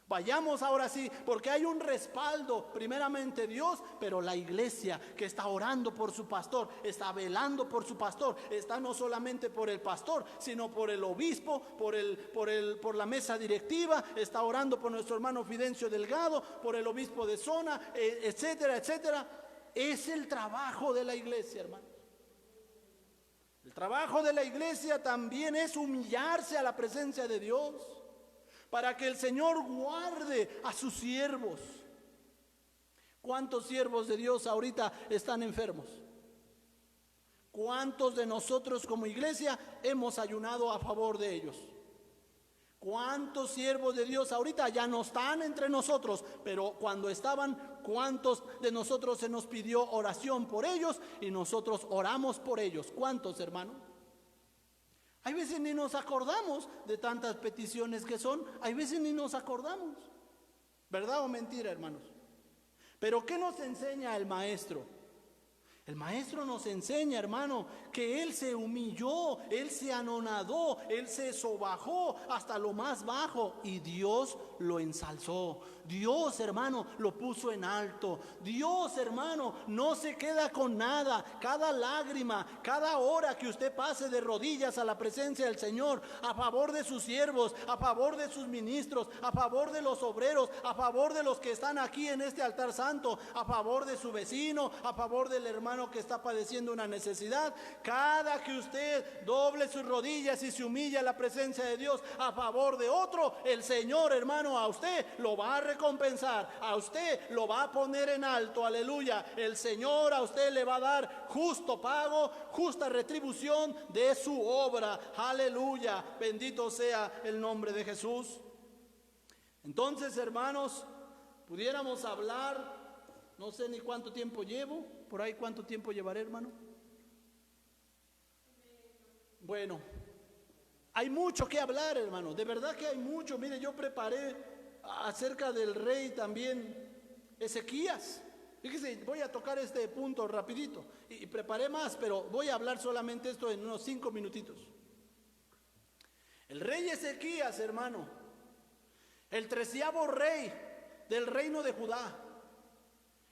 Vayamos ahora sí, porque hay un respaldo, primeramente Dios, pero la iglesia que está orando por su pastor, está velando por su pastor, está no solamente por el pastor, sino por el obispo, por la mesa directiva, está orando por nuestro hermano Fidencio Delgado, por el obispo de zona, etcétera, etcétera. Es el trabajo de la iglesia, hermano. El trabajo de la iglesia también es humillarse a la presencia de Dios, para que el Señor guarde a sus siervos. ¿Cuántos siervos de Dios ahorita están enfermos? ¿Cuántos de nosotros como iglesia hemos ayunado a favor de ellos? ¿Cuántos siervos de Dios ahorita ya no están entre nosotros? Pero cuando estaban, ¿cuántos de nosotros se nos pidió oración por ellos y nosotros oramos por ellos? ¿Cuántos, hermano? Hay veces ni nos acordamos de tantas peticiones que son, hay veces ni nos acordamos. ¿Verdad o mentira, hermanos? Pero ¿qué nos enseña el maestro? El maestro nos enseña, hermano, que él se humilló, él se anonadó, él se sobajó hasta lo más bajo y Dios lo ensalzó. Dios, hermano, lo puso en alto. Dios, hermano, no se queda con nada. Cada lágrima, cada hora que usted pase de rodillas a la presencia del Señor, a favor de sus siervos, a favor de sus ministros, a favor de los obreros, a favor de los que están aquí en este altar santo, a favor de su vecino, a favor del hermano que está padeciendo una necesidad. Cada que usted doble sus rodillas y se humilla a la presencia de Dios a favor de otro, el Señor, hermano, a usted lo va a recompensar, a usted lo va a poner en alto, aleluya. El Señor a usted le va a dar justo pago, justa retribución de su obra, aleluya. Bendito sea el nombre de Jesús. Entonces, hermanos, pudiéramos hablar, no sé ni cuánto tiempo llevo, por ahí cuánto tiempo llevaré, hermano. Bueno, hay mucho que hablar, hermano, de verdad que hay mucho. Mire, yo preparé acerca del rey también Ezequías. Fíjese, voy a tocar este punto rapidito y preparé más, pero voy a hablar solamente esto en unos 5 minutitos. El rey Ezequías, hermano, el 13º rey del reino de Judá.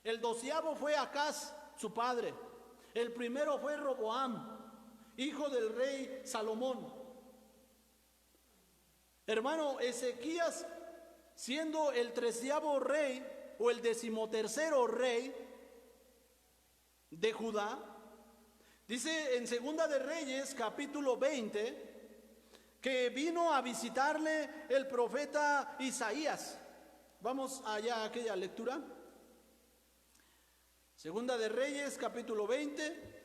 El 12º fue Acaz, su padre. El primero fue Roboam, hijo del rey Salomón. Hermano, Ezequías siendo el 13º rey o el 13º rey de Judá. Dice en Segunda de Reyes, capítulo 20, que vino a visitarle el profeta Isaías. Vamos allá a aquella lectura. Segunda de Reyes, capítulo 20.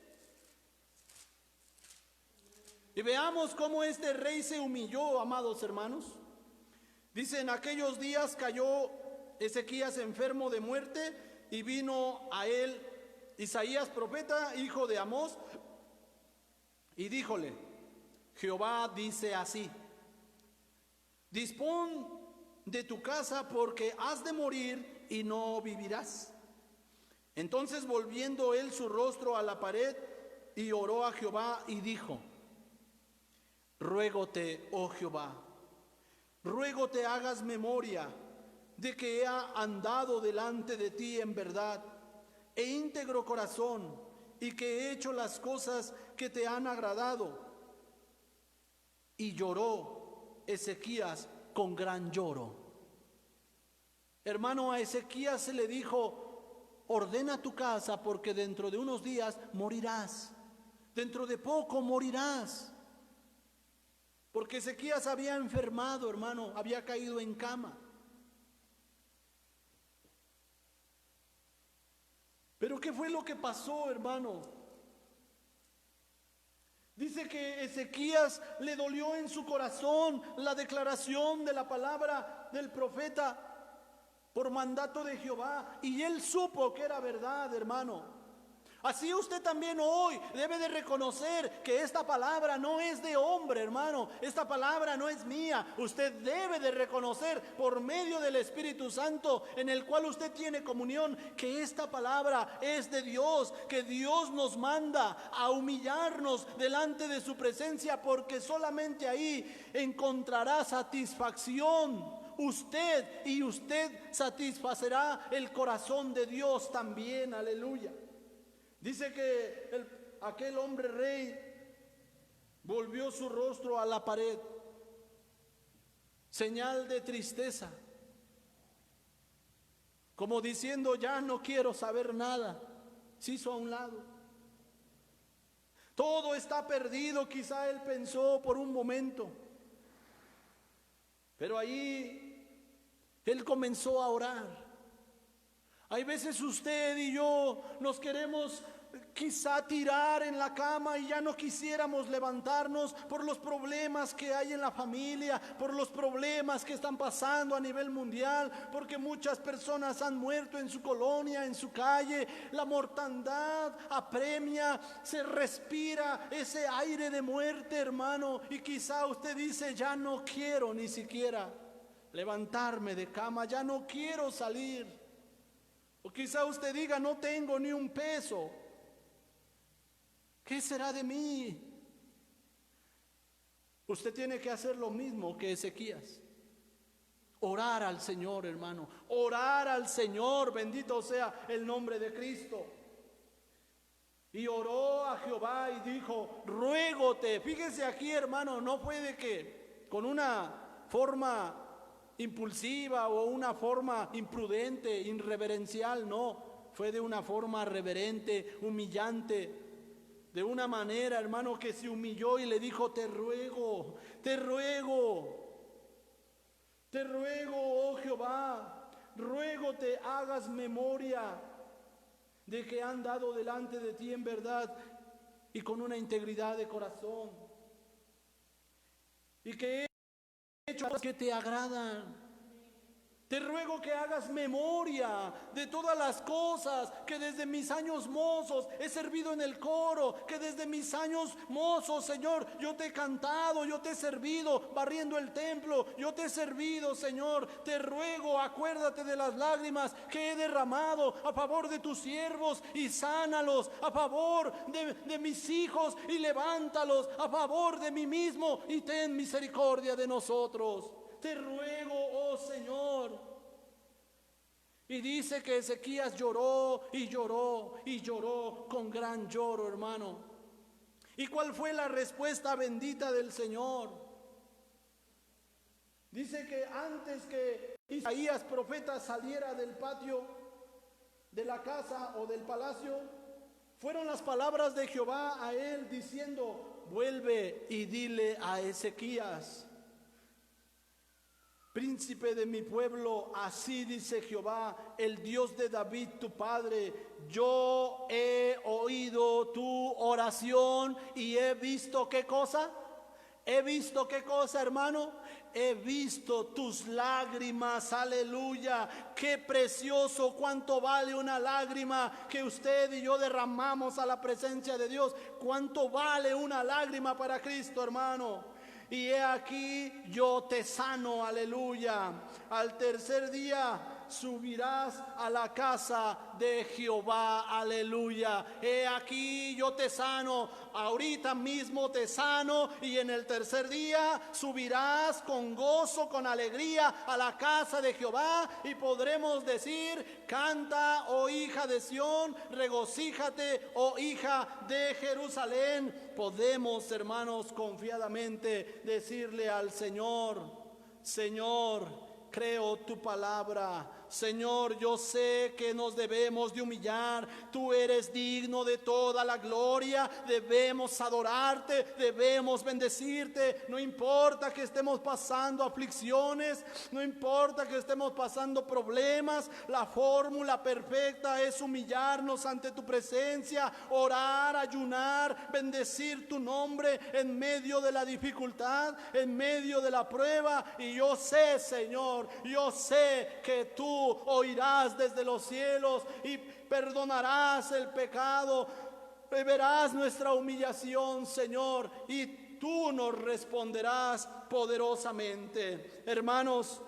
Y veamos cómo este rey se humilló, amados hermanos. Dice, en aquellos días cayó Ezequías enfermo de muerte y vino a él Isaías profeta, hijo de Amós, y díjole, Jehová dice así, dispón de tu casa porque has de morir y no vivirás. Entonces volviendo él su rostro a la pared y oró a Jehová y dijo, ruégote, oh Jehová, ruégote hagas memoria de que he andado delante de ti en verdad e íntegro corazón y que he hecho las cosas que te han agradado. Y lloró Ezequías con gran lloro. Hermano, a Ezequías se le dijo, ordena tu casa porque dentro de unos días morirás. Dentro de poco morirás. Porque Ezequías había enfermado, hermano, había caído en cama. Pero ¿qué fue lo que pasó, hermano? Dice que Ezequías le dolió en su corazón la declaración de la palabra del profeta por mandato de Jehová, y él supo que era verdad, hermano. Así usted también hoy debe de reconocer que esta palabra no es de hombre, hermano. Esta palabra no es mía. Usted debe de reconocer por medio del Espíritu Santo en el cual usted tiene comunión que esta palabra es de Dios, que Dios nos manda a humillarnos delante de su presencia porque solamente ahí encontrará satisfacción. Usted satisfacerá el corazón de Dios también, aleluya. Dice que aquel hombre rey volvió su rostro a la pared, señal de tristeza, como diciendo, ya no quiero saber nada. Se hizo a un lado. Todo está perdido, quizá él pensó por un momento. Pero ahí él comenzó a orar. Hay veces usted y yo nos queremos quizá tirar en la cama y ya no quisiéramos levantarnos por los problemas que hay en la familia, por los problemas que están pasando a nivel mundial, porque muchas personas han muerto en su colonia, en su calle. La mortandad apremia, se respira ese aire de muerte, hermano, y quizá usted dice, ya no quiero ni siquiera levantarme de cama, ya no quiero salir. O quizá usted diga, no tengo ni un peso. ¿Qué será de mí? Usted tiene que hacer lo mismo que Ezequías. Orar al Señor, hermano. Orar al Señor, bendito sea el nombre de Cristo. Y oró a Jehová y dijo, ruégote. Fíjese aquí, hermano, no fue de que con una forma impulsiva o una forma imprudente, irreverencial, no, fue de una forma reverente, humillante, de una manera, hermano, que se humilló y le dijo, te ruego, oh Jehová, ruego te hagas memoria de que han dado delante de ti en verdad y con una integridad de corazón, y que hechos que te agradan. Te ruego que hagas memoria de todas las cosas que desde mis años mozos he servido en el coro, que desde mis años mozos, Señor, yo te he cantado, yo te he servido barriendo el templo, yo te he servido, Señor. Te ruego, acuérdate de las lágrimas que he derramado a favor de tus siervos y sánalos, a favor de mis hijos y levántalos, a favor de mí mismo y ten misericordia de nosotros. Te ruego, oh Señor. Y dice que Ezequías lloró y lloró y lloró con gran lloro, hermano. ¿Y cuál fue la respuesta bendita del Señor? Dice que antes que Isaías profeta saliera del patio de la casa o del palacio, fueron las palabras de Jehová a él diciendo: vuelve y dile a Ezequías, príncipe de mi pueblo, así dice Jehová, el Dios de David tu padre: yo he oído tu oración y he visto ¿qué cosa? He visto ¿qué cosa, hermano? He visto tus lágrimas, aleluya. Qué precioso, cuánto vale una lágrima que usted y yo derramamos a la presencia de Dios. Cuánto vale una lágrima para Cristo, hermano. Y he aquí yo te sano, aleluya. Al tercer día subirás a la casa de Jehová, aleluya. He aquí yo te sano, ahorita mismo te sano, y en el tercer día subirás con gozo, con alegría a la casa de Jehová, y podremos decir: canta, oh hija de Sión, regocíjate, oh hija de Jerusalén. Podemos, hermanos, confiadamente decirle al Señor: Señor, creo tu palabra. Señor, yo sé que nos debemos de humillar. Tú eres digno de toda la gloria. Debemos adorarte, debemos bendecirte. No importa que estemos pasando aflicciones, no importa que estemos pasando problemas. La fórmula perfecta es humillarnos ante tu presencia, orar, ayunar, bendecir tu nombre en medio de la dificultad, en medio de la prueba. Y yo sé, Señor, yo sé que tú oirás desde los cielos y perdonarás el pecado, verás nuestra humillación, Señor, y tú nos responderás poderosamente. Hermanos,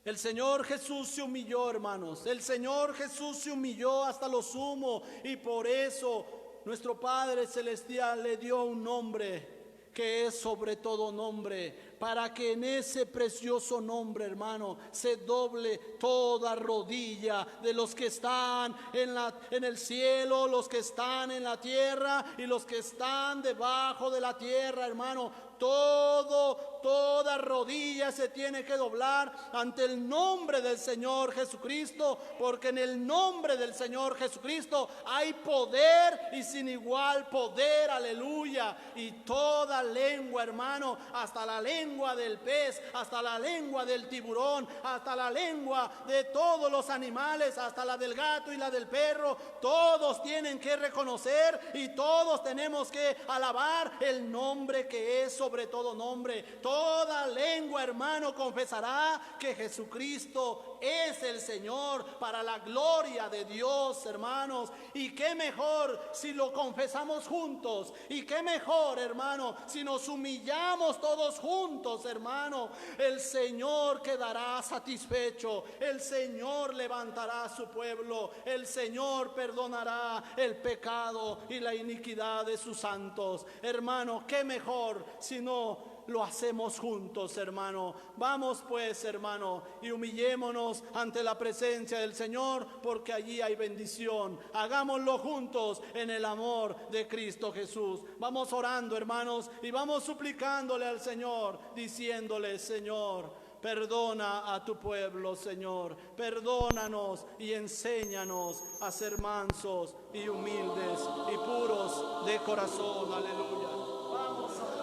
el Señor Jesús se humilló, hermanos. El Señor Jesús se humilló hasta lo sumo, y por eso nuestro Padre Celestial le dio un nombre que es sobre todo nombre, para que en ese precioso nombre, hermano, se doble toda rodilla de los que están en el cielo, los que están en la tierra y los que están debajo de la tierra, hermano. Toda rodilla se tiene que doblar ante el nombre del Señor Jesucristo, porque en el nombre del Señor Jesucristo hay poder y sin igual poder, aleluya. Y toda lengua, hermano, hasta la lengua del pez, hasta la lengua del tiburón, hasta la lengua de todos los animales, hasta la del gato y la del perro, todos tienen que reconocer y todos tenemos que alabar el nombre que es sobre todo nombre. Toda lengua, hermano, confesará que Jesucristo es el Señor, para la gloria de Dios, hermanos. Y qué mejor si lo confesamos juntos, y qué mejor, hermano, si nos humillamos todos juntos, hermano. El Señor quedará satisfecho, el Señor levantará a su pueblo, el Señor perdonará el pecado y la iniquidad de sus santos. Hermano, qué mejor si no lo hacemos juntos, hermano. Vamos pues, hermano, y humillémonos ante la presencia del Señor, porque allí hay bendición. Hagámoslo juntos en el amor de Cristo Jesús. Vamos orando, hermanos, y vamos suplicándole al Señor, diciéndole: Señor, perdona a tu pueblo, Señor. Perdónanos y enséñanos a ser mansos y humildes y puros de corazón. Aleluya. Vamos a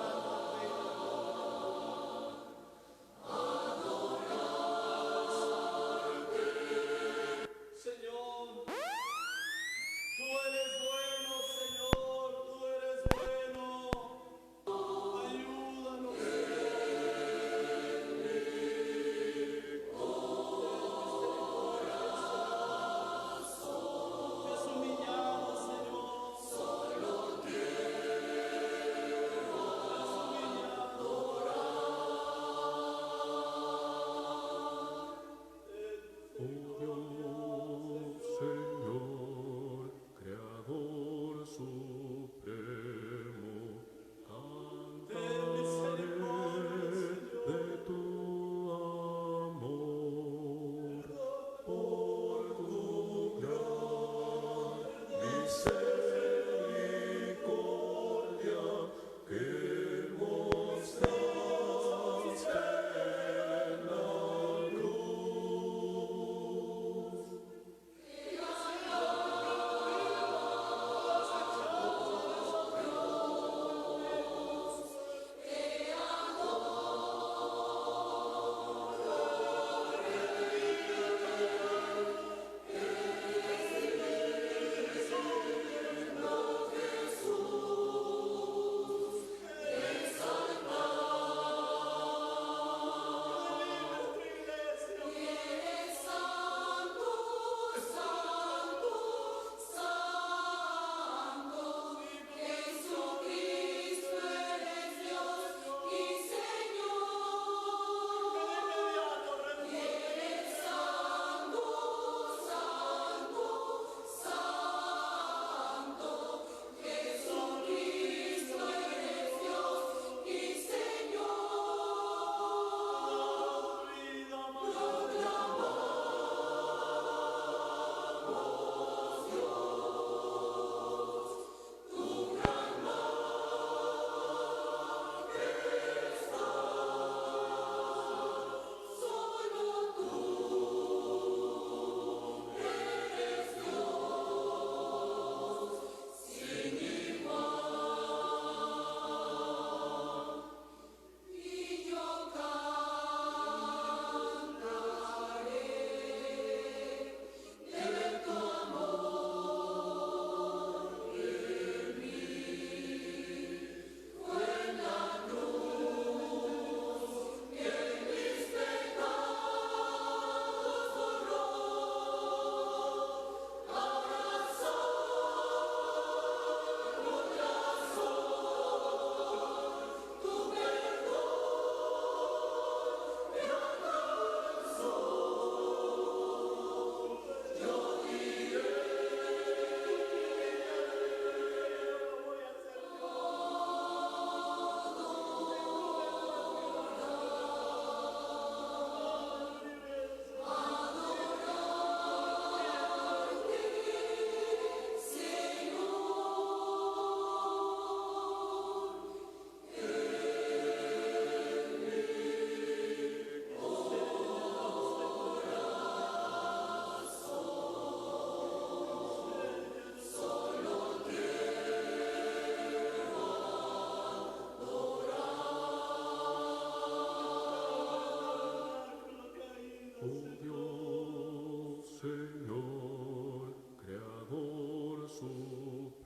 Oh Dios, Señor, Creador supremo,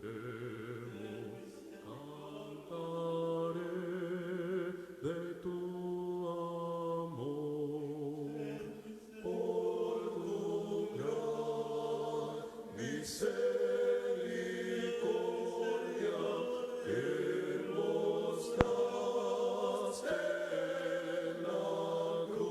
cantaré de tu amor por tu gran misericordia que mostraste en la cruz.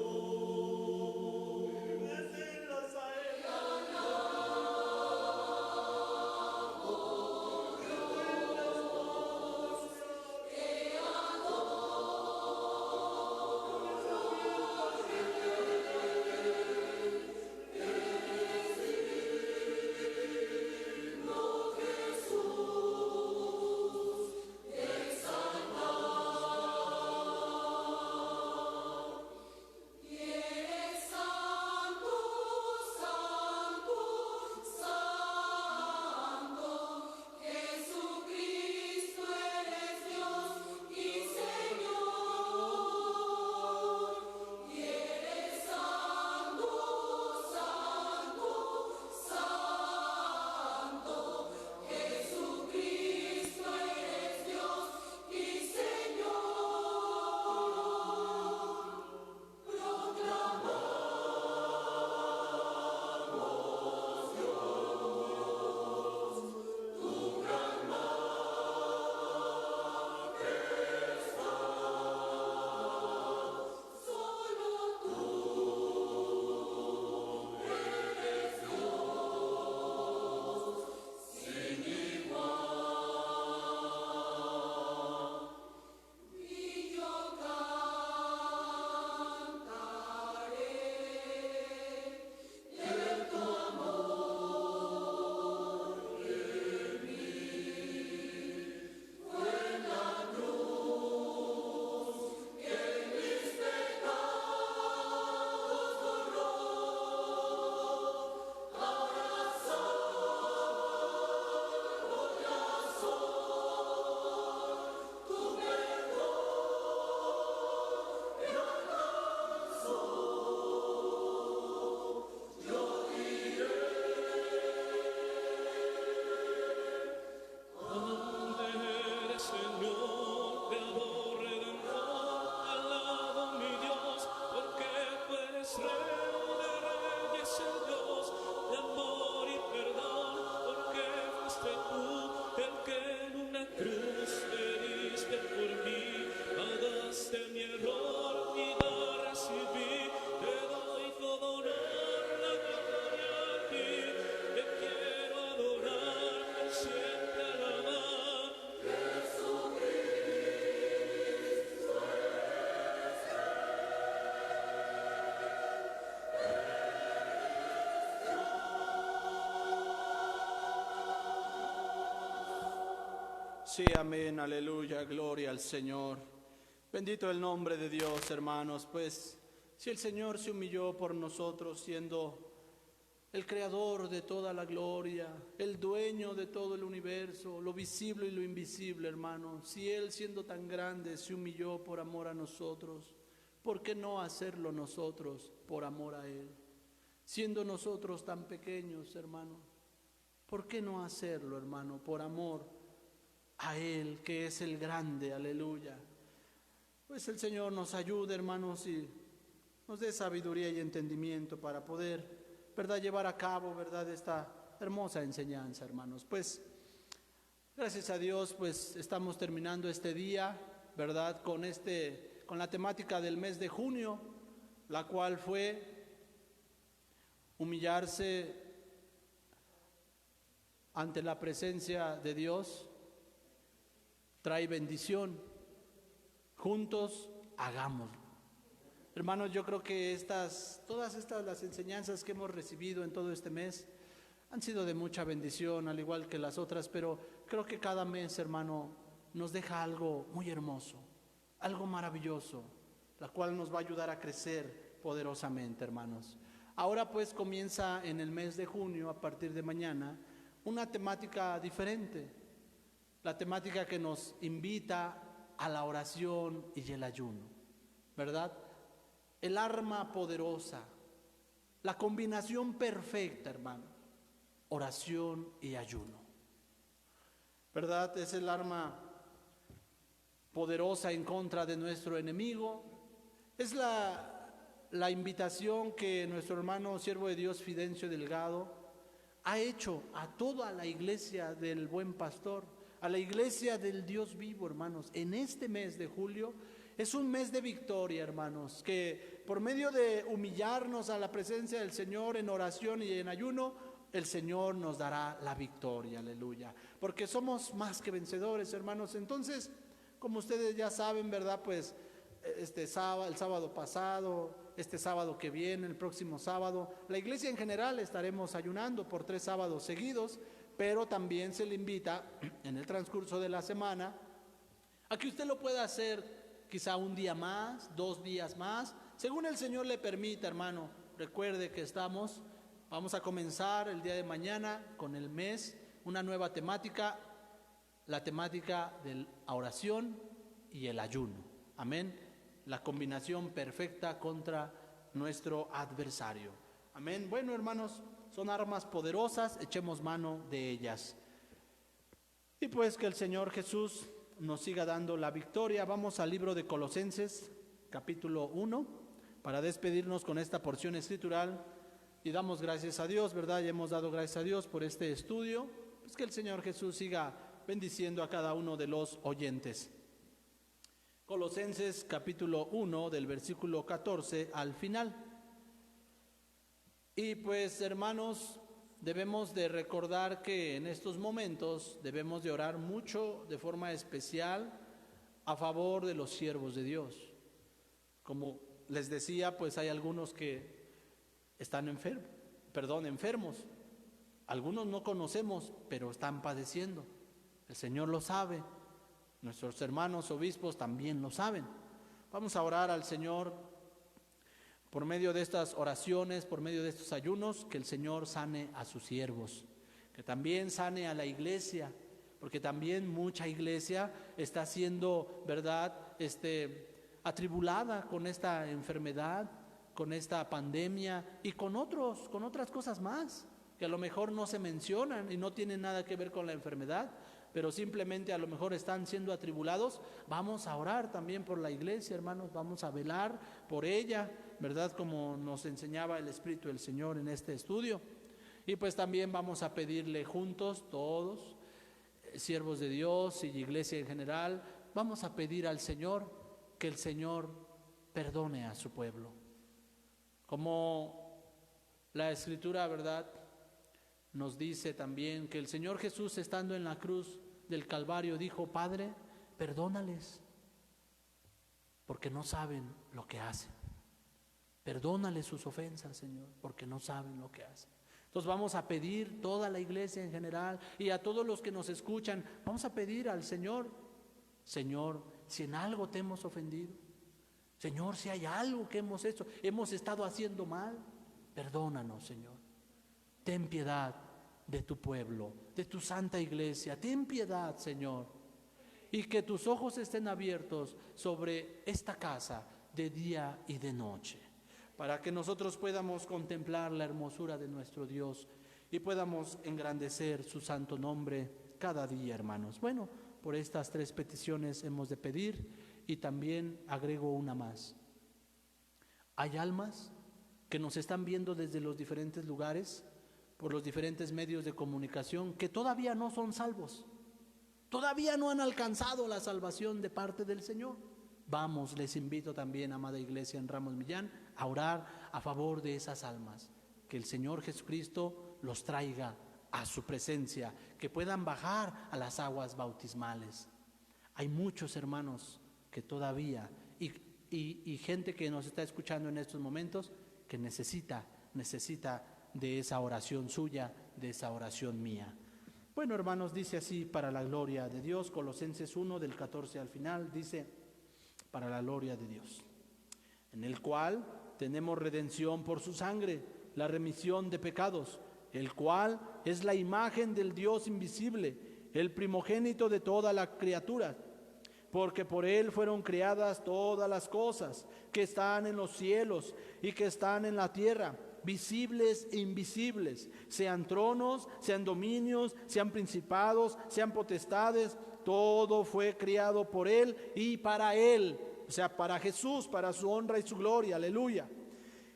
Señor, Creador, Redentor, alabo mi Dios, porque tú eres Rey de Reyes, el Dios de amor y perdón, porque fuiste tú el que en una cruz heriste por mí, pagaste mi error y la recibí, te doy todo honor, la gloria a ti, te quiero adorar, siempre alabar. Sí, amén, aleluya, gloria al Señor. Bendito el nombre de Dios, hermanos, pues si el Señor se humilló por nosotros siendo el creador de toda la gloria, el dueño de todo el universo, lo visible y lo invisible, hermano, si Él siendo tan grande se humilló por amor a nosotros, ¿por qué no hacerlo nosotros por amor a Él? Siendo nosotros tan pequeños, hermano, ¿por qué no hacerlo, hermano, por amor a Él, que es el grande? Aleluya. Pues el Señor nos ayude, hermanos, y nos dé sabiduría y entendimiento para poder, ¿verdad?, llevar a cabo, ¿verdad?, esta hermosa enseñanza, hermanos. Pues, gracias a Dios, pues estamos terminando este día, ¿verdad?, con la temática del mes de junio, la cual fue humillarse ante la presencia de Dios trae bendición. Juntos hagámoslo. Hermanos, yo creo que todas estas las enseñanzas que hemos recibido en todo este mes han sido de mucha bendición, al igual que las otras, pero creo que cada mes, hermano, nos deja algo muy hermoso, algo maravilloso, la cual nos va a ayudar a crecer poderosamente, hermanos. Ahora pues comienza en el mes de junio, a partir de mañana, una temática diferente, la temática que nos invita a la oración y el ayuno, ¿verdad? El arma poderosa La combinación perfecta, hermano. Oración y ayuno. ¿Verdad? Es el arma poderosa en contra de nuestro enemigo. Es la invitación que nuestro hermano siervo de Dios Fidencio Delgado ha hecho a toda la iglesia del Buen Pastor, a la iglesia del Dios vivo, hermanos. En este mes de julio es un mes de victoria, hermanos, que por medio de humillarnos a la presencia del Señor en oración y en ayuno, el Señor nos dará la victoria, aleluya. Porque somos más que vencedores, hermanos. Entonces, como ustedes ya saben, ¿verdad? Pues el sábado pasado, este sábado que viene, el próximo sábado, la iglesia en general estaremos ayunando por 3 sábados seguidos, pero también se le invita en el transcurso de la semana a que usted lo pueda hacer quizá un día más, 2 días más, según el Señor le permita, hermano. Recuerde que vamos a comenzar el día de mañana con el mes, una nueva temática, la temática de la oración y el ayuno. Amén. La combinación perfecta contra nuestro adversario. Amén. Bueno, hermanos, son armas poderosas, echemos mano de ellas. Y pues que el Señor Jesús nos siga dando la victoria. Vamos al libro de Colosenses, capítulo 1, para despedirnos con esta porción escritural. Y damos gracias a Dios, ¿verdad? Ya hemos dado gracias a Dios por este estudio. Pues que el Señor Jesús siga bendiciendo a cada uno de los oyentes. Colosenses capítulo 1 del versículo 14 al final. Y pues, hermanos, debemos de recordar que en estos momentos debemos de orar mucho de forma especial a favor de los siervos de Dios. Como les decía, pues hay algunos que están enfermos. Algunos no conocemos, pero están padeciendo. El Señor lo sabe. Nuestros hermanos obispos también lo saben. Vamos a orar al Señor por medio de estas oraciones, por medio de estos ayunos, que el Señor sane a sus siervos, que también sane a la iglesia, porque también mucha iglesia está siendo, ¿verdad?, atribulada con esta enfermedad, con esta pandemia y con otras cosas más, que a lo mejor no se mencionan y no tienen nada que ver con la enfermedad, pero simplemente a lo mejor están siendo atribulados. Vamos a orar también por la iglesia, hermanos, vamos a velar por ella, ¿verdad?, como nos enseñaba el Espíritu del Señor en este estudio. Y pues también vamos a pedirle juntos, todos, siervos de Dios y iglesia en general, vamos a pedir al Señor que el Señor perdone a su pueblo. Como la Escritura, ¿verdad?, nos dice también que el Señor Jesús, estando en la cruz del Calvario, dijo: Padre, perdónales, porque no saben lo que hacen. Perdónales sus ofensas, Señor, porque no saben lo que hacen. Entonces vamos a pedir, toda la iglesia en general y a todos los que nos escuchan, vamos a pedir al Señor: Señor, si en algo te hemos ofendido, Señor, si hay algo que hemos hecho, hemos estado haciendo mal, perdónanos, Señor. Ten piedad de tu pueblo, de tu santa iglesia. Ten piedad, Señor. Y que tus ojos estén abiertos sobre esta casa de día y de noche, para que nosotros podamos contemplar la hermosura de nuestro Dios y podamos engrandecer su santo nombre cada día, hermanos. Bueno, por estas 3 peticiones hemos de pedir, y también agrego una más. Hay almas que nos están viendo desde los diferentes lugares, por los diferentes medios de comunicación, que todavía no son salvos, todavía no han alcanzado la salvación de parte del Señor. Vamos, les invito también, amada iglesia en Ramos Millán, a orar a favor de esas almas, que el Señor Jesucristo los traiga a su presencia, que puedan bajar a las aguas bautismales. Hay muchos hermanos que todavía, y gente que nos está escuchando en estos momentos, que necesita de esa oración suya, de esa oración mía. Bueno, hermanos, dice así: para la gloria de Dios. Colosenses 1 del 14 al final dice: para la gloria de Dios, en el cual tenemos redención por su sangre, la remisión de pecados, el cual es la imagen del Dios invisible, el primogénito de toda la criatura, porque por él fueron creadas todas las cosas que están en los cielos y que están en la tierra, visibles e invisibles, sean tronos, sean dominios, sean principados, sean potestades, todo fue creado por Él y para Él, o sea, para Jesús, para su honra y su gloria, aleluya.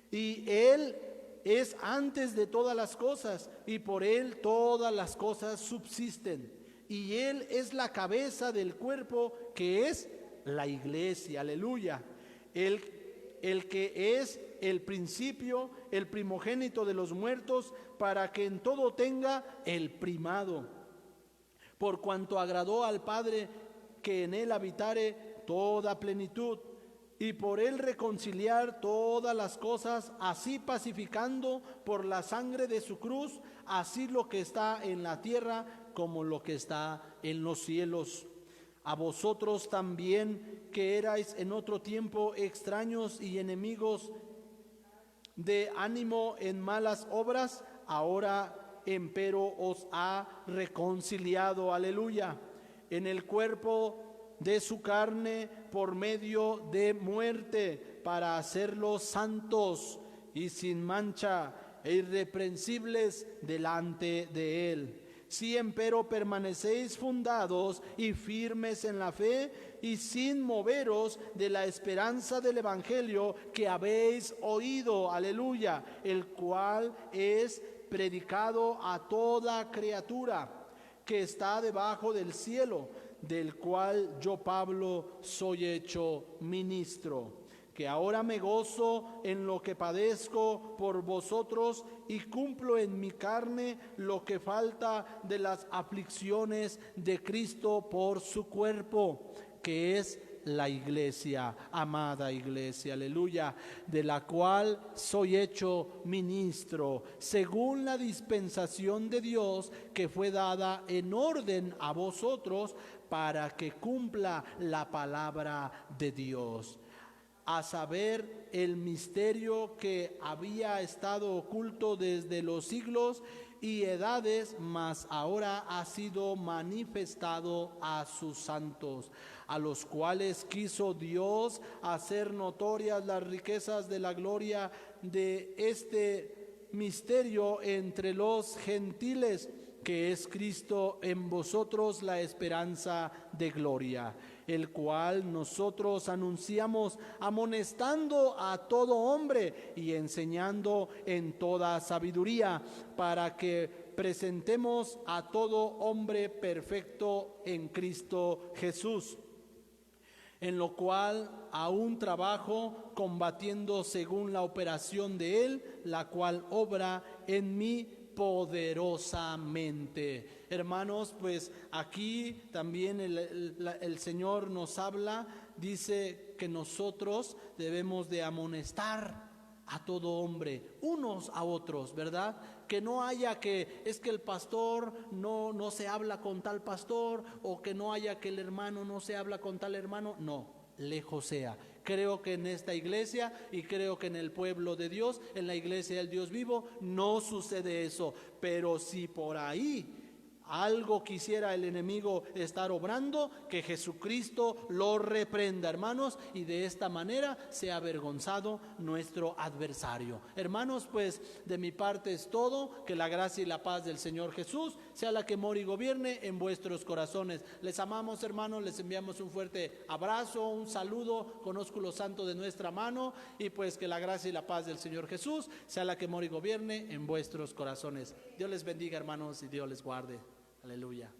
Y Él es antes de todas las cosas, y por Él todas las cosas subsisten. Y Él es la cabeza del cuerpo, que es la iglesia, aleluya. El que es el principio, el primogénito de los muertos, para que en todo tenga el primado. Por cuanto agradó al Padre que en Él habitare toda plenitud, y por Él reconciliar todas las cosas, así pacificando por la sangre de su cruz, así lo que está en la tierra como lo que está en los cielos. A vosotros también, que erais en otro tiempo extraños y enemigos de ánimo en malas obras, ahora empero os ha reconciliado, aleluya, en el cuerpo de su carne por medio de muerte, para hacerlos santos y sin mancha e irreprensibles delante de Él. Si empero permanecéis fundados y firmes en la fe, y sin moveros de la esperanza del Evangelio que habéis oído, aleluya, el cual es predicado a toda criatura que está debajo del cielo, del cual yo, Pablo, soy hecho ministro, que ahora me gozo en lo que padezco por vosotros y cumplo en mi carne lo que falta de las aflicciones de Cristo por su cuerpo, que es la iglesia, amada iglesia, aleluya, de la cual soy hecho ministro, según la dispensación de Dios que fue dada en orden a vosotros, para que cumpla la palabra de Dios, a saber, el misterio que había estado oculto desde los siglos y edades, mas ahora ha sido manifestado a sus santos, a los cuales quiso Dios hacer notorias las riquezas de la gloria de este misterio entre los gentiles, que es Cristo en vosotros, la esperanza de gloria, el cual nosotros anunciamos, amonestando a todo hombre y enseñando en toda sabiduría, para que presentemos a todo hombre perfecto en Cristo Jesús, en lo cual aún trabajo, combatiendo según la operación de Él, la cual obra en mí poderosamente. Hermanos, pues aquí también el Señor nos habla, dice que nosotros debemos de amonestar a todo hombre, unos a otros, ¿verdad? Que no haya que, es que el pastor no se habla con tal pastor, o que no haya que el hermano no se habla con tal hermano, no, lejos sea. Creo que en esta iglesia y creo que en el pueblo de Dios, en la iglesia del Dios vivo, no sucede eso. Pero si por ahí algo quisiera el enemigo estar obrando, que Jesucristo lo reprenda, hermanos, y de esta manera sea avergonzado nuestro adversario. Hermanos, pues de mi parte es todo. Que la gracia y la paz del Señor Jesús sea la que mora y gobierne en vuestros corazones. Les amamos, hermanos, les enviamos un fuerte abrazo, un saludo con ósculo santo de nuestra mano, y pues que la gracia y la paz del Señor Jesús sea la que mora y gobierne en vuestros corazones. Dios les bendiga, hermanos, y Dios les guarde. Aleluya.